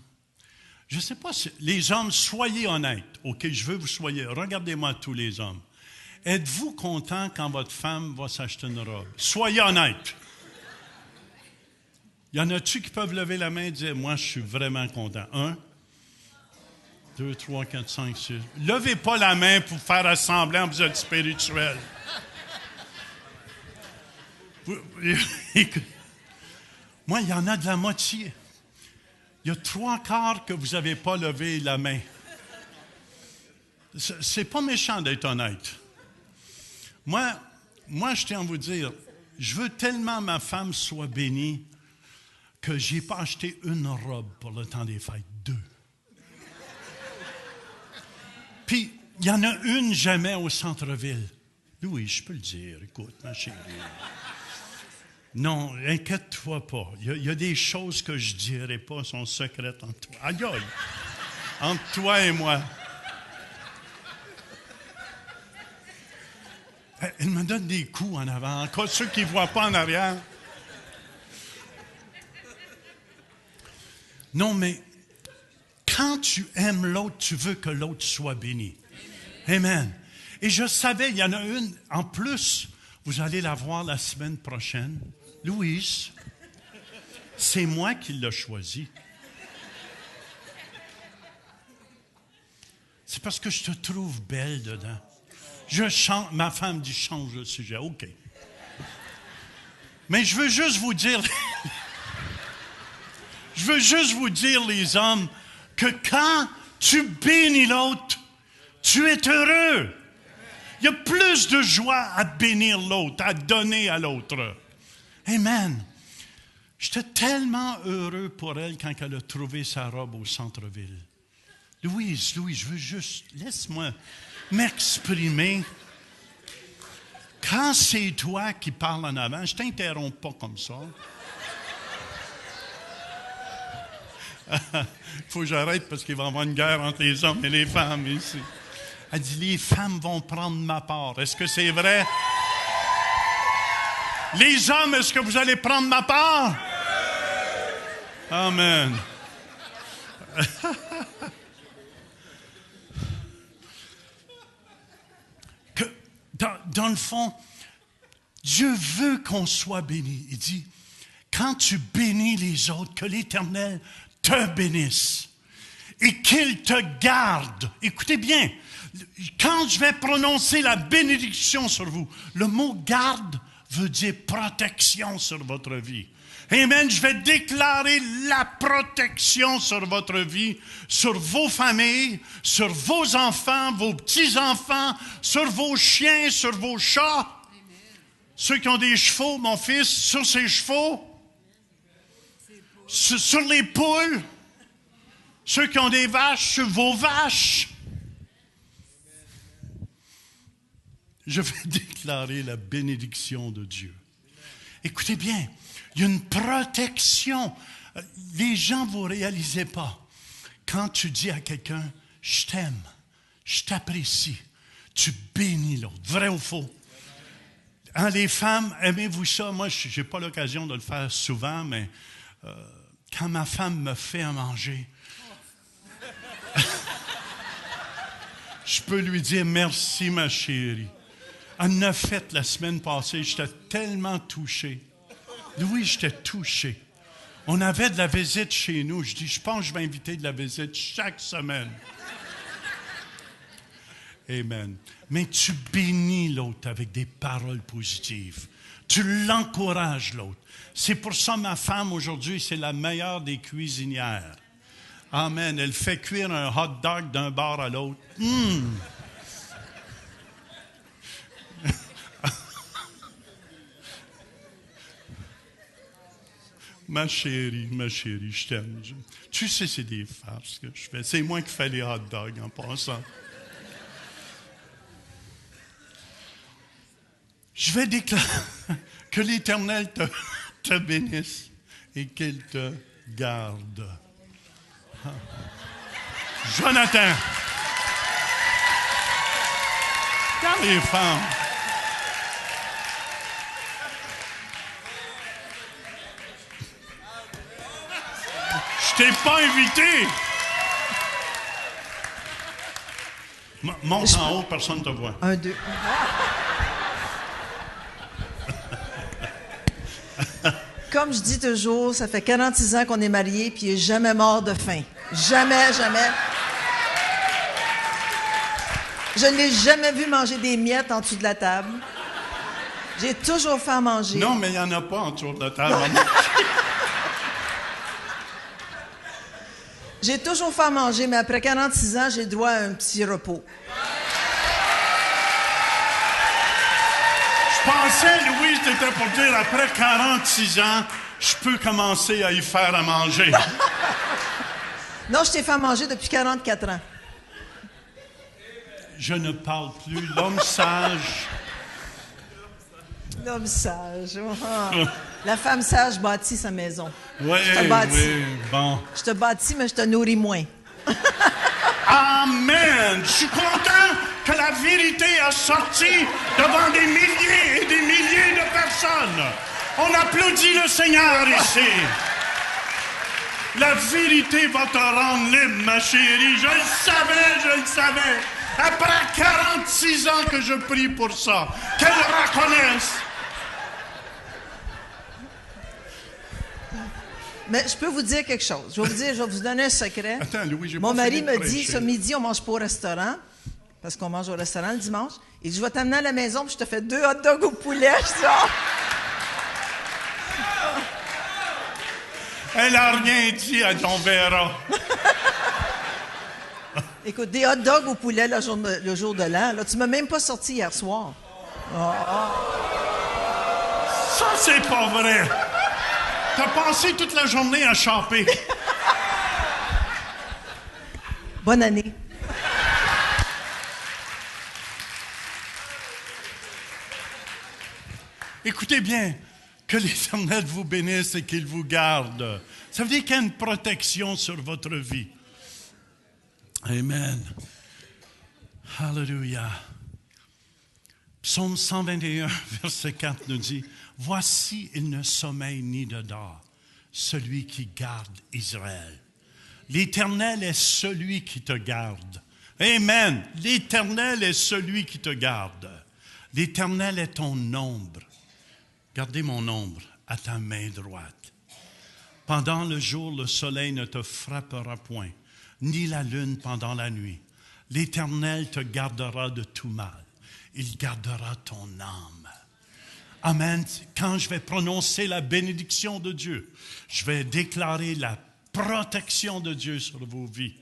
Je ne sais pas si... Les hommes, soyez honnêtes. OK, je veux que vous soyez... Regardez-moi tous les hommes. Êtes-vous content quand votre femme va s'acheter une robe? Soyez honnêtes. Y en a-tu qui peuvent lever la main et dire, moi, je suis vraiment content? 1, 2, 3, 4, 5, 6. Levez pas la main pour faire semblant que vous êtes spirituel. Moi, il y en a de la moitié. Il y a 3/4 que vous n'avez pas levé la main. C'est pas méchant d'être honnête. Moi, je tiens à vous dire, je veux tellement que ma femme soit bénie que je n'ai pas acheté une robe pour le temps des fêtes, 2. Puis, il y en a une jamais au centre-ville. Oui, je peux le dire. Écoute, ma chérie. Non, inquiète-toi pas. Il y a des choses que je ne dirai pas, sont secrètes entre toi. Aïe, aïe! Entre toi et moi. Elle me donne des coups en avant, encore ceux qui ne voient pas en arrière. Non, mais quand tu aimes l'autre, tu veux que l'autre soit béni. Amen. Et je savais, il y en a une, en plus, vous allez la voir la semaine prochaine. Louise, c'est moi qui l'ai choisie. C'est parce que je te trouve belle dedans. Je chante, ma femme dit change le sujet. OK. Mais je veux juste vous dire, les hommes, que quand tu bénis l'autre, tu es heureux. Il y a plus de joie à bénir l'autre, à donner à l'autre. Amen. J'étais tellement heureux pour elle quand elle a trouvé sa robe au centre-ville. Louise, je veux juste... Laisse-moi m'exprimer. Quand c'est toi qui parles en avant, je ne t'interromps pas comme ça. Il faut que j'arrête parce qu'il va y avoir une guerre entre les hommes et les femmes ici. Elle dit, les femmes vont prendre ma part. Est-ce que c'est vrai? Les hommes, est-ce que vous allez prendre ma part? Amen. Dans le fond, Dieu veut qu'on soit béni. Il dit, quand tu bénis les autres, que l'Éternel te bénisse et qu'il te garde. Écoutez bien, quand je vais prononcer la bénédiction sur vous, le mot garde veut dire protection sur votre vie. Amen. Je vais déclarer la protection sur votre vie, sur vos familles, sur vos enfants, vos petits-enfants, sur vos chiens, sur vos chats. Ceux qui ont des chevaux, mon fils, sur ses chevaux. Sur les poules. Ceux qui ont des vaches, sur vos vaches. Je vais déclarer la bénédiction de Dieu. Écoutez bien, il y a une protection. Les gens ne vous réalisez pas. Quand tu dis à quelqu'un, je t'aime, je t'apprécie, tu bénis l'autre. Vrai ou faux? Hein, les femmes, aimez-vous ça? Moi, je n'ai pas l'occasion de le faire souvent, mais quand ma femme me fait à manger, je peux lui dire merci, ma chérie. Elle en a fait la semaine passée, j'étais tellement touché. Oui, j'étais touché. On avait de la visite chez nous. Je dis, je pense que je vais inviter de la visite chaque semaine. Amen. Mais tu bénis l'autre avec des paroles positives. Tu l'encourages, l'autre. C'est pour ça ma femme, aujourd'hui, c'est la meilleure des cuisinières. Amen. Elle fait cuire un hot dog d'un bar à l'autre. Ma chérie, je t'aime. Tu sais, c'est des farces que je fais. C'est moi qui fais les hot dogs en passant. Je vais déclarer que l'Éternel te bénisse et qu'il te garde. Jonathan. Quand les femmes. Je t'ai pas invité. Monte en haut, personne ne te voit. 1, 2. Comme je dis toujours, ça fait 46 ans qu'on est mariés, puis il n'est jamais mort de faim. Jamais, jamais. Je ne l'ai jamais vu manger des miettes en dessous de la table. J'ai toujours fait à manger. Non, mais il n'y en a pas en dessous de la table. J'ai toujours fait à manger, mais après 46 ans, j'ai droit à un petit repos. Je pensais, Louise, t'étais pour dire, après 46 ans, je peux commencer à y faire à manger. Non, je t'ai fait à manger depuis 44 ans. Je ne parle plus. L'homme sage. L'homme sage. Oh. La femme sage bâtit sa maison. Oui, oui, bon. Je te bâtis, mais je te nourris moins. Amen! Je suis content que la vérité a sorti devant des milliers et des milliers de personnes. On applaudit le Seigneur ici. La vérité va te rendre libre, ma chérie. Je le savais. Après 46 ans que je prie pour ça, qu'elle reconnaisse. Mais je peux vous dire quelque chose. Je vais vous donner un secret. Attends, Louis, j'ai Mon pas mari fini de me dit, prêcher. ce midi, on mange pas au restaurant, parce qu'on mange au restaurant le dimanche. Il dit, je vais t'amener à la maison, puis je te fais 2 hot dogs au poulet. Je dis, oh. Elle n'a rien dit, elle t'en verra. Écoute, des hot dogs au poulet le jour de l'an, là, tu m'as même pas sorti hier soir. Ça, c'est pas vrai. T'as passé toute la journée à choper. Bonne année. Écoutez bien, que l'Éternel vous bénisse et qu'il vous garde. Ça veut dire qu'il y a une protection sur votre vie. Amen. Alléluia. Psaume 121, verset 4 nous dit, « Voici, il ne sommeille ni ne dort, celui qui garde Israël. » L'Éternel est celui qui te garde. Amen. L'Éternel est celui qui te garde. L'Éternel est ton ombre. Gardez mon ombre à ta main droite. Pendant le jour, le soleil ne te frappera point, ni la lune pendant la nuit. L'Éternel te gardera de tout mal. Il gardera ton âme. Amen. Quand je vais prononcer la bénédiction de Dieu, je vais déclarer la protection de Dieu sur vos vies.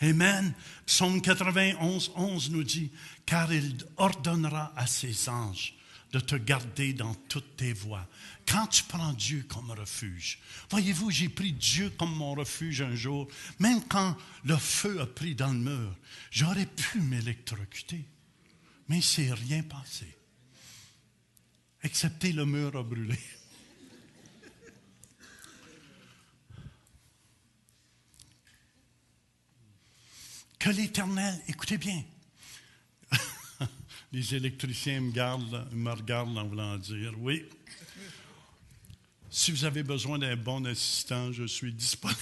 Amen. Psaume 91, 11 nous dit, « Car il ordonnera à ses anges de te garder dans toutes tes voies. » Quand tu prends Dieu comme refuge, voyez-vous, j'ai pris Dieu comme mon refuge un jour, même quand le feu a pris dans le mur, j'aurais pu m'électrocuter, mais il ne s'est rien passé, excepté le mur a brûlé. Que l'Éternel, écoutez bien, les électriciens me regardent en voulant dire, oui, si vous avez besoin d'un bon assistant, je suis disponible.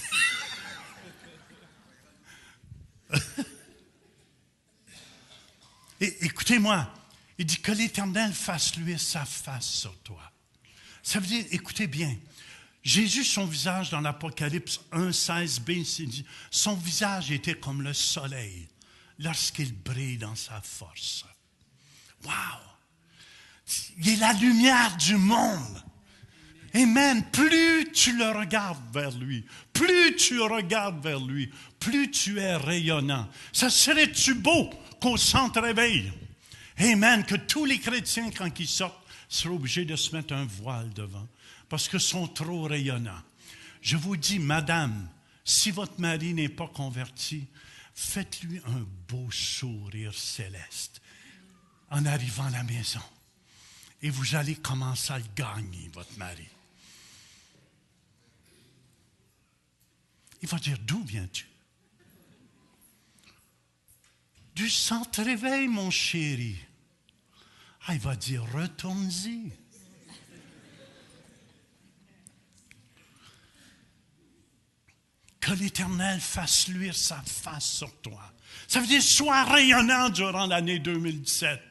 Et écoutez-moi, il dit que l'Éternel fasse luire sa face sur toi. Ça veut dire, écoutez bien, Jésus, son visage dans l'Apocalypse 1,16b, il dit, son visage était comme le soleil lorsqu'il brille dans sa force. Wow! Il est la lumière du monde. Amen. Plus tu le regardes vers lui, plus tu regardes vers lui, plus tu es rayonnant. Ça serait-tu beau qu'au centre réveil, amen, que tous les chrétiens, quand ils sortent, seraient obligés de se mettre un voile devant, parce qu'ils sont trop rayonnants. Je vous dis, madame, si votre mari n'est pas converti, faites-lui un beau sourire céleste en arrivant à la maison. Et vous allez commencer à le gagner, votre mari. Il va dire, d'où viens-tu? Du centre réveil, mon chéri. Ah, il va dire, retourne-y. Que l'Éternel fasse luire sa face sur toi. Ça veut dire, sois rayonnant durant l'année 2017.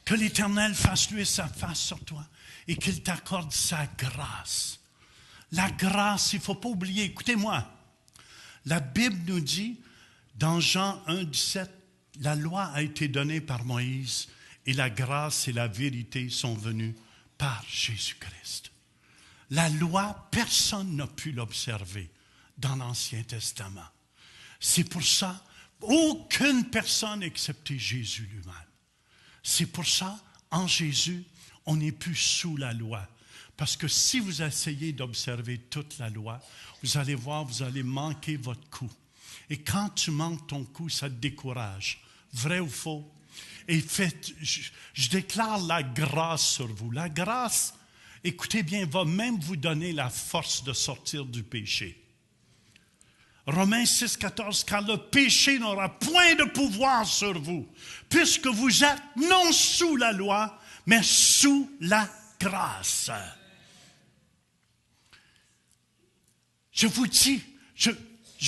Que l'Éternel fasse luire sa face sur toi et qu'il t'accorde sa grâce. La grâce, il ne faut pas oublier, écoutez-moi, la Bible nous dit, dans Jean 1, 17, la loi a été donnée par Moïse et la grâce et la vérité sont venues par Jésus-Christ. La loi, personne n'a pu l'observer dans l'Ancien Testament. C'est pour ça, aucune personne excepté Jésus lui-même. C'est pour ça, en Jésus, on n'est plus sous la loi. Parce que si vous essayez d'observer toute la loi, vous allez voir, vous allez manquer votre coup. Et quand tu manques ton coup, ça te décourage. Vrai ou faux? Et je déclare la grâce sur vous. La grâce, écoutez bien, va même vous donner la force de sortir du péché. Romains 6, 14, car le péché n'aura point de pouvoir sur vous, puisque vous êtes non sous la loi, mais sous la grâce. Je vous dis, je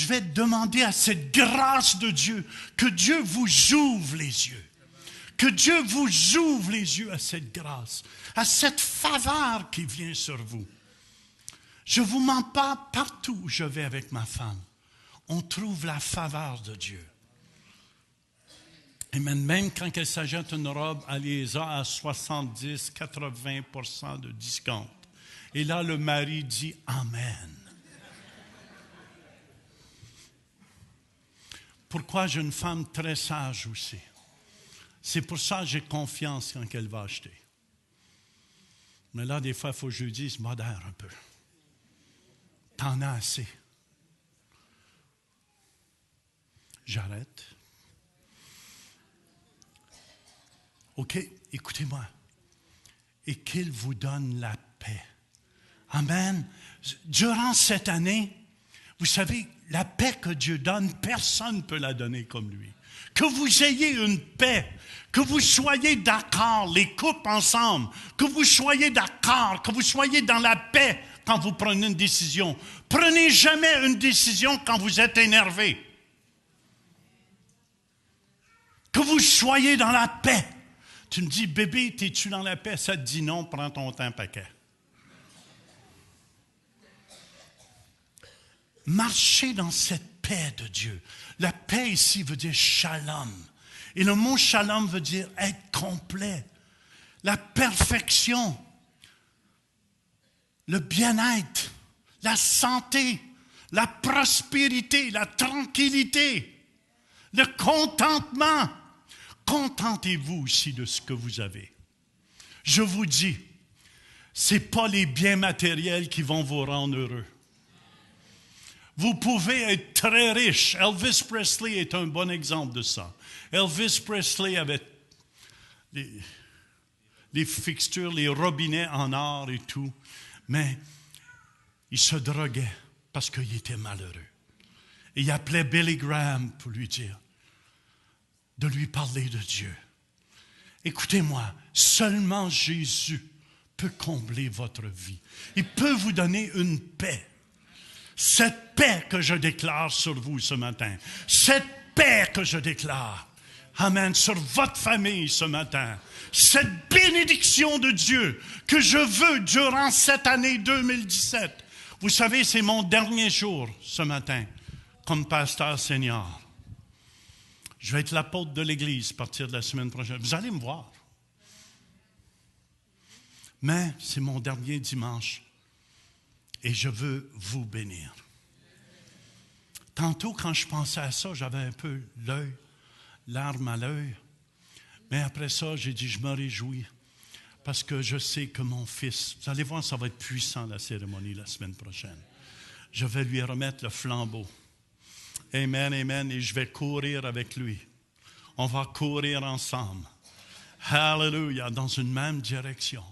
vais demander à cette grâce de Dieu, que Dieu vous ouvre les yeux. Que Dieu vous ouvre les yeux à cette grâce, à cette faveur qui vient sur vous. Je ne vous mens pas, partout où je vais avec ma femme, on trouve la faveur de Dieu. Et même quand elle s'achète une robe, elle les a à 70-80% de discount. Et là, le mari dit « Amen ». Pourquoi j'ai une femme très sage aussi? C'est pour ça que j'ai confiance quand elle va acheter. Mais là, des fois, il faut que je lui dise « Modère un peu. T'en as assez. » J'arrête. OK, écoutez-moi. Et qu'il vous donne la paix. Amen. Durant cette année, vous savez, la paix que Dieu donne, personne ne peut la donner comme lui. Que vous ayez une paix, que vous soyez d'accord, les couples ensemble, que vous soyez d'accord, que vous soyez dans la paix quand vous prenez une décision. Prenez jamais une décision quand vous êtes énervé. Que vous soyez dans la paix. Tu me dis, bébé, es-tu dans la paix? Ça te dit non, prends ton temps paquet. Marchez dans cette paix de Dieu. La paix ici veut dire shalom. Et le mot shalom veut dire être complet. La perfection, le bien-être, la santé, la prospérité, la tranquillité, le contentement. Contentez-vous aussi de ce que vous avez. Je vous dis, ce n'est pas les biens matériels qui vont vous rendre heureux. Vous pouvez être très riche. Elvis Presley est un bon exemple de ça. Elvis Presley avait les fixtures, les robinets en or et tout, mais il se droguait parce qu'il était malheureux. Et il appelait Billy Graham pour lui dire de lui parler de Dieu. Écoutez-moi, seulement Jésus peut combler votre vie. Il peut vous donner une paix. Cette paix que je déclare sur vous ce matin, cette paix que je déclare, amen, sur votre famille ce matin, cette bénédiction de Dieu que je veux durant cette année 2017. Vous savez, c'est mon dernier jour ce matin comme pasteur senior. Je vais être l'apôtre de l'Église à partir de la semaine prochaine. Vous allez me voir. Mais c'est mon dernier dimanche et je veux vous bénir. Tantôt, quand je pensais à ça, j'avais un peu l'œil, larme à l'œil. Mais après ça, j'ai dit, je me réjouis parce que je sais que mon fils, vous allez voir, ça va être puissant la cérémonie la semaine prochaine. Je vais lui remettre le flambeau. Amen, amen, et je vais courir avec lui. On va courir ensemble. Hallelujah, dans une même direction.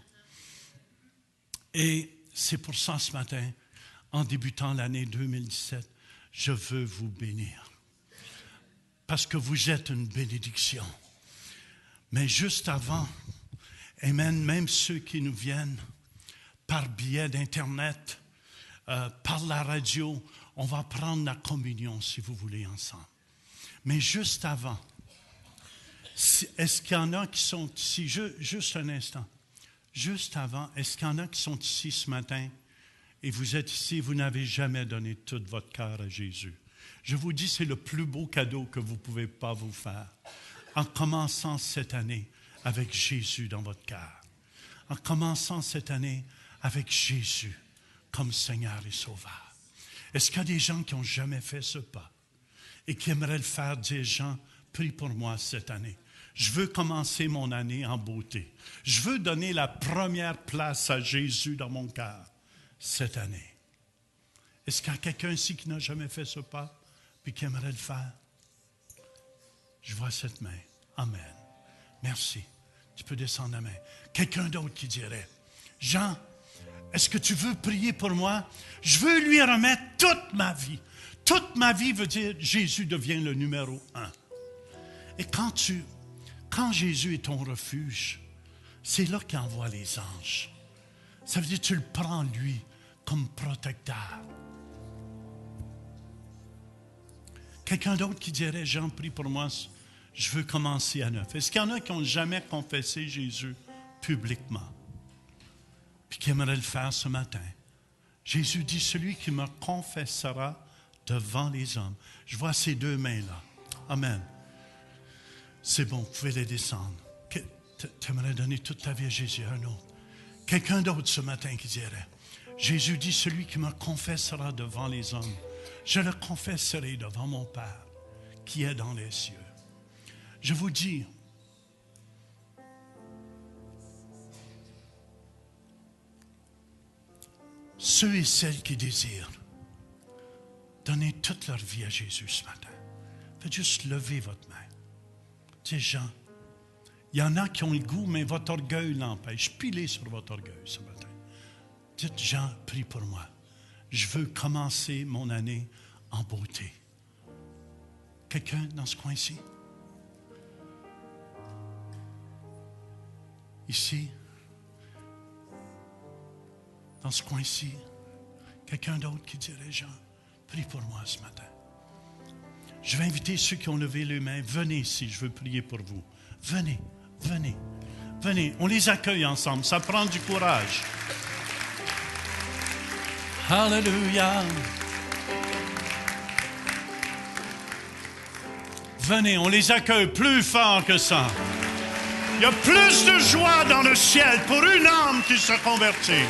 Et c'est pour ça ce matin, en débutant l'année 2017, je veux vous bénir. Parce que vous êtes une bénédiction. Mais juste avant, amen, même ceux qui nous viennent par biais d'Internet, par la radio, on va prendre la communion, si vous voulez, ensemble. Mais juste avant, est-ce qu'il y en a qui sont ici, juste un instant, juste avant, est-ce qu'il y en a qui sont ici ce matin et vous êtes ici, vous n'avez jamais donné tout votre cœur à Jésus? Je vous dis, c'est le plus beau cadeau que vous ne pouvez pas vous faire. En commençant cette année avec Jésus dans votre cœur. En commençant cette année avec Jésus comme Seigneur et Sauveur. Est-ce qu'il y a des gens qui n'ont jamais fait ce pas et qui aimeraient le faire, dire, Jean, prie pour moi cette année. Je veux commencer mon année en beauté. Je veux donner la première place à Jésus dans mon cœur cette année. Est-ce qu'il y a quelqu'un ici qui n'a jamais fait ce pas et qui aimerait le faire? Je vois cette main. Amen. Merci. Tu peux descendre la main. Quelqu'un d'autre qui dirait, Jean, est-ce que tu veux prier pour moi? Je veux lui remettre toute ma vie. Toute ma vie veut dire Jésus devient le numéro 1. Et quand Jésus est ton refuge, c'est là qu'il envoie les anges. Ça veut dire que tu le prends lui comme protecteur. Quelqu'un d'autre qui dirait, Jean, prie pour moi, je veux commencer à neuf. Est-ce qu'il y en a qui n'ont jamais confessé Jésus publiquement? Puis qui aimeraient le faire ce matin? Jésus dit, celui qui me confessera devant les hommes. Je vois ces deux mains-là. Amen. C'est bon, vous pouvez les descendre. Tu aimerais donner toute ta vie à Jésus, un autre. Quelqu'un d'autre ce matin qui dirait, Jésus dit, celui qui me confessera devant les hommes, je le confesserai devant mon Père qui est dans les cieux. Je vous dis, ceux et celles qui désirent donner toute leur vie à Jésus ce matin, faites juste lever votre main. Dis, Jean, il y en a qui ont le goût, mais votre orgueil l'empêche. Pilez sur votre orgueil ce matin. Dites, Jean, prie pour moi. Je veux commencer mon année en beauté. Quelqu'un dans ce coin-ci? Ici? Dans ce coin-ci? Quelqu'un d'autre qui dirait, Jean, prie pour moi ce matin. Je vais inviter ceux qui ont levé les mains. Venez ici, je veux prier pour vous. Venez, venez, venez. On les accueille ensemble. Ça prend du courage. Alléluia. Venez, on les accueille plus fort que ça. Il y a plus de joie dans le ciel pour une âme qui se convertit.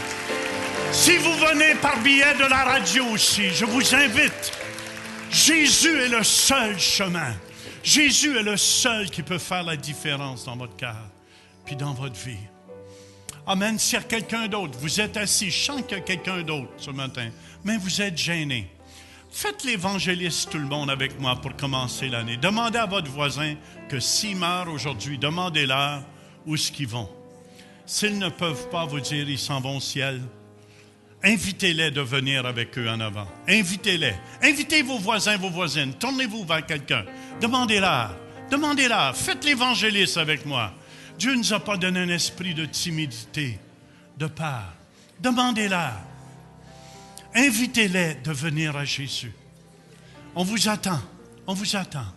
Si vous venez par biais de la radio aussi, je vous invite. Jésus est le seul chemin. Jésus est le seul qui peut faire la différence dans votre cœur puis dans votre vie. Amen. S'il y a quelqu'un d'autre, vous êtes assis, je sens qu'il y a quelqu'un d'autre ce matin, mais vous êtes gêné. Faites l'évangéliste tout le monde avec moi pour commencer l'année. Demandez à votre voisin que s'il meurt aujourd'hui, demandez-leur où est-ce qu'ils vont. S'ils ne peuvent pas vous dire ils s'en vont au ciel, invitez-les de venir avec eux en avant. Invitez-les. Invitez vos voisins, vos voisines. Tournez-vous vers quelqu'un. Demandez-leur. Demandez-leur. Faites l'évangéliste avec moi. Dieu ne nous a pas donné un esprit de timidité, de peur. Demandez-leur. Invitez-les de venir à Jésus. On vous attend. On vous attend.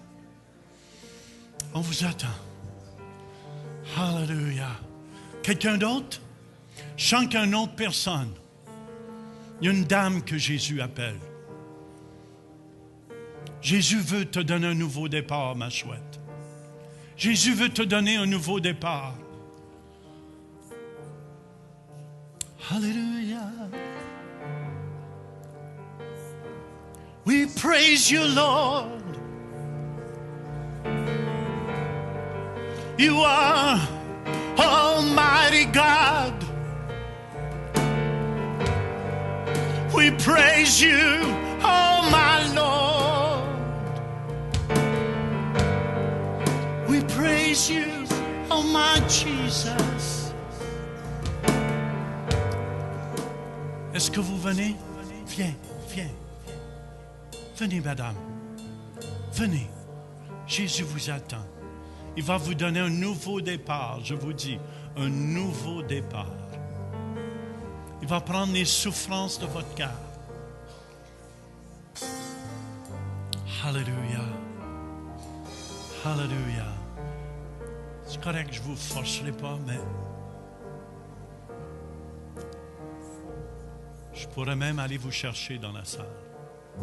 On vous attend. Alléluia. Quelqu'un d'autre? Je sens qu'il y a une autre personne. Il y a une dame que Jésus appelle. Jésus veut te donner un nouveau départ, ma chouette. Jésus veut te donner un nouveau départ. Alléluia. We praise you, Lord. You are Almighty God. We praise you, oh my Lord. We praise you, oh my Jesus. Est-ce que vous venez? Viens, viens. Venez, madame. Venez. Jésus vous attend. Il va vous donner un nouveau départ, je vous dis, un nouveau départ. Il va prendre les souffrances de votre cœur. Alléluia. Alléluia. C'est correct, je ne vous forcerai pas, mais je pourrais même aller vous chercher dans la salle,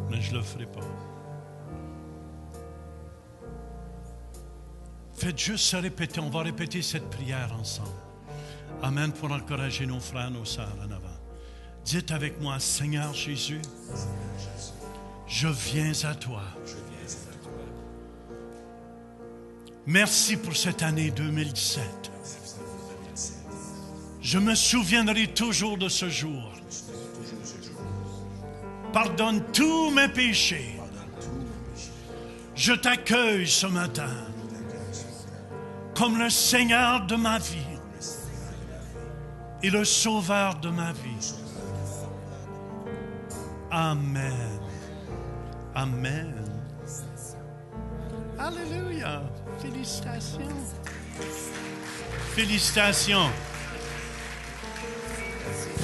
mais je ne le ferai pas. Faites juste se répéter, on va répéter cette prière ensemble. Amen, pour encourager nos frères, nos sœurs en avant. Dites avec moi, Seigneur Jésus, je viens à toi. Merci pour cette année 2017. Je me souviendrai toujours de ce jour. Pardonne tous mes péchés. Je t'accueille ce matin comme le Seigneur de ma vie et le Sauveur de ma vie. Amen. Amen. Alléluia. Félicitations. Félicitations.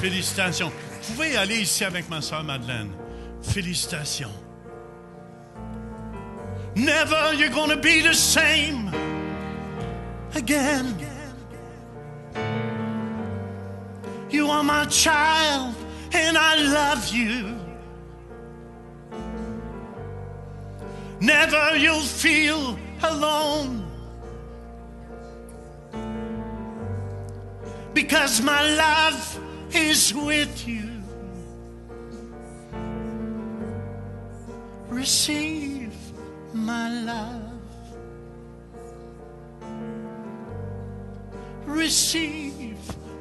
Félicitations. Vous pouvez aller ici avec ma soeur Madeleine. Félicitations. Never you're going to be the same again. You are my child and I love you. Never you'll feel alone, because my love is with you. Receive my love. Receive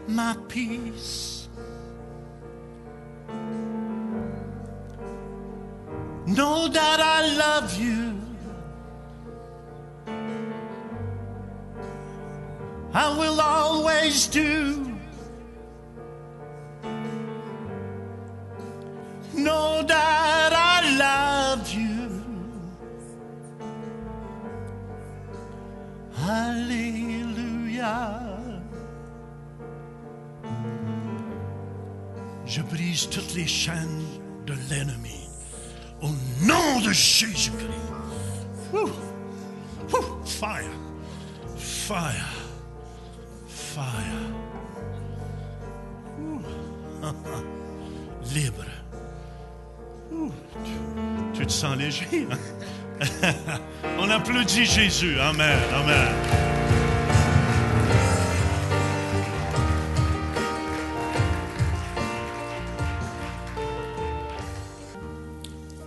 my peace. Know that I love you. I will always do. Know that I love you. Alléluia. Je brise toutes les chaînes de l'ennemi au nom de Jésus-Christ. Fire. Fire. Fire. Libre. Tu te sens léger, hein? On applaudit Jésus. Amen. Amen.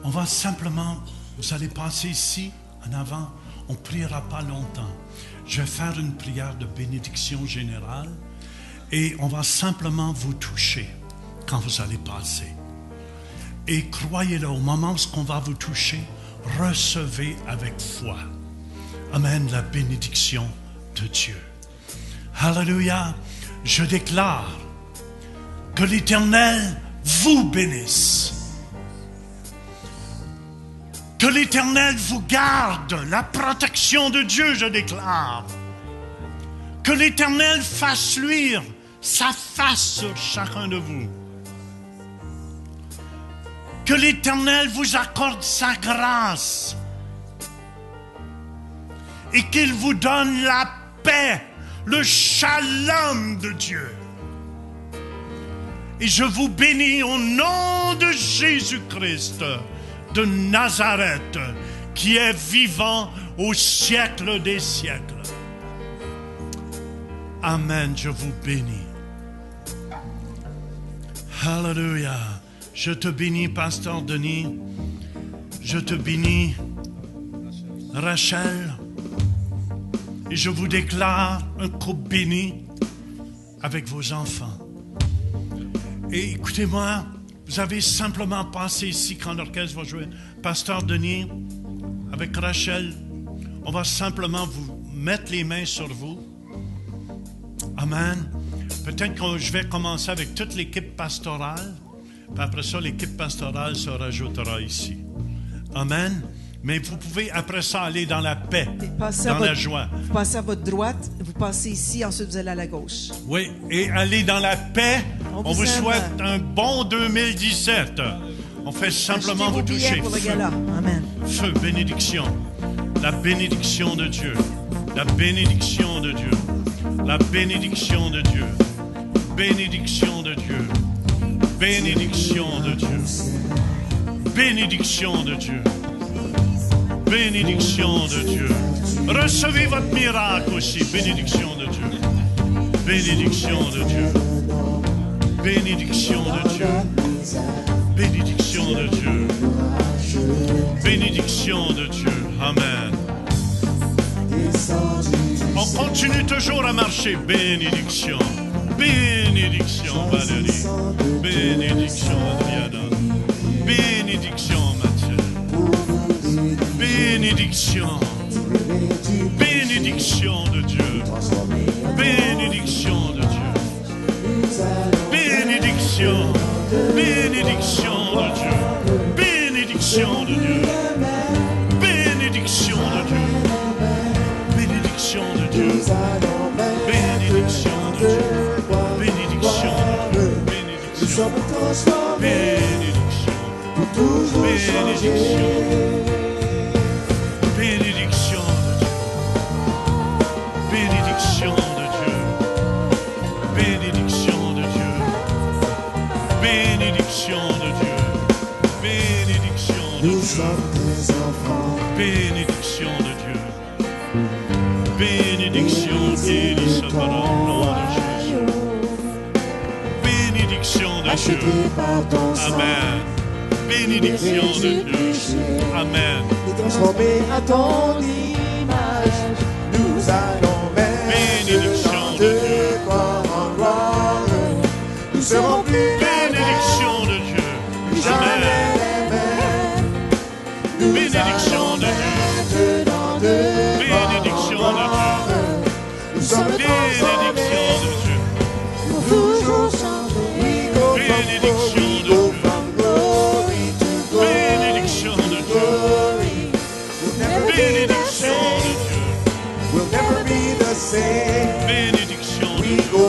On va simplement, vous allez passer ici, en avant. On ne priera pas longtemps. Je vais faire une prière de bénédiction générale et on va simplement vous toucher quand vous allez passer. Et croyez-le, au moment où on va vous toucher, recevez avec foi. Amen, la bénédiction de Dieu. Alléluia. Je déclare que l'Éternel vous bénisse. Que l'Éternel vous garde. La protection de Dieu, je déclare. Que l'Éternel fasse luire sa face sur chacun de vous. Que l'Éternel vous accorde sa grâce. Et qu'il vous donne la paix, le shalom de Dieu. Et je vous bénis au nom de Jésus-Christ de Nazareth, qui est vivant au siècle des siècles. Amen, je vous bénis. Alléluia. Je te bénis, Pasteur Denis. Je te bénis, Rachel. Et je vous déclare un couple béni avec vos enfants. Et écoutez-moi, vous avez simplement passé ici quand l'orchestre va jouer. Pasteur Denis, avec Rachel, on va simplement vous mettre les mains sur vous. Amen. Peut-être que je vais commencer avec toute l'équipe pastorale. Puis après ça, l'équipe pastorale se rajoutera ici. Amen. Mais vous pouvez après ça aller dans la paix, dans la joie. Vous passez à votre droite, vous passez ici, ensuite vous allez à la gauche. Oui, et aller dans la paix. On vous souhaite un bon 2017. On fait simplement vous toucher. Pour le gala. Amen. Feu, bénédiction. La bénédiction de Dieu. La bénédiction de Dieu. La bénédiction de Dieu. Bénédiction de Dieu. Bénédiction de Dieu. Bénédiction de Dieu. Bénédiction de Dieu. Recevez votre miracle aussi. Bénédiction de Dieu. Bénédiction de Dieu. Bénédiction de Dieu. Bénédiction de Dieu. Bénédiction de Dieu. Amen. On continue toujours à marcher. Bénédiction. Bénédiction Valérie. Bénédiction Adriana. Bénédiction Mathieu. Bénédiction. Bénédiction de Dieu. Bénédiction de Dieu. Bénédiction. Bénédiction de Dieu. Bénédiction de Dieu. Bénédiction de Dieu. Bénédiction de Dieu. Bénédiction de Dieu. Bénédiction de Dieu. Bénédiction. Bénédiction. Bénédiction. Bénédiction de Dieu. Bénédiction de Dieu. Bénédiction de Dieu. Bénédiction de Dieu. Bénédiction de Dieu. Bénédiction de Dieu. Bénédiction qui sera au nom de Jésus. Bénédiction de Dieu. Amen. Bénédiction de Dieu. Amen. Transformé à ton image, nous allons Bénédiction de Dieu. gloire en gloire. Nous serons plus Bénédiction de Dieu. Amen. Bénédiction de Dieu. Bénédiction de Dieu. Nous sommes Bénédiction de Dieu. toujours changés. Bénédiction de Dieu. Bénédiction de Dieu. Bénédiction de Dieu. We'll never be the same. Bénédiction de We Dieu. go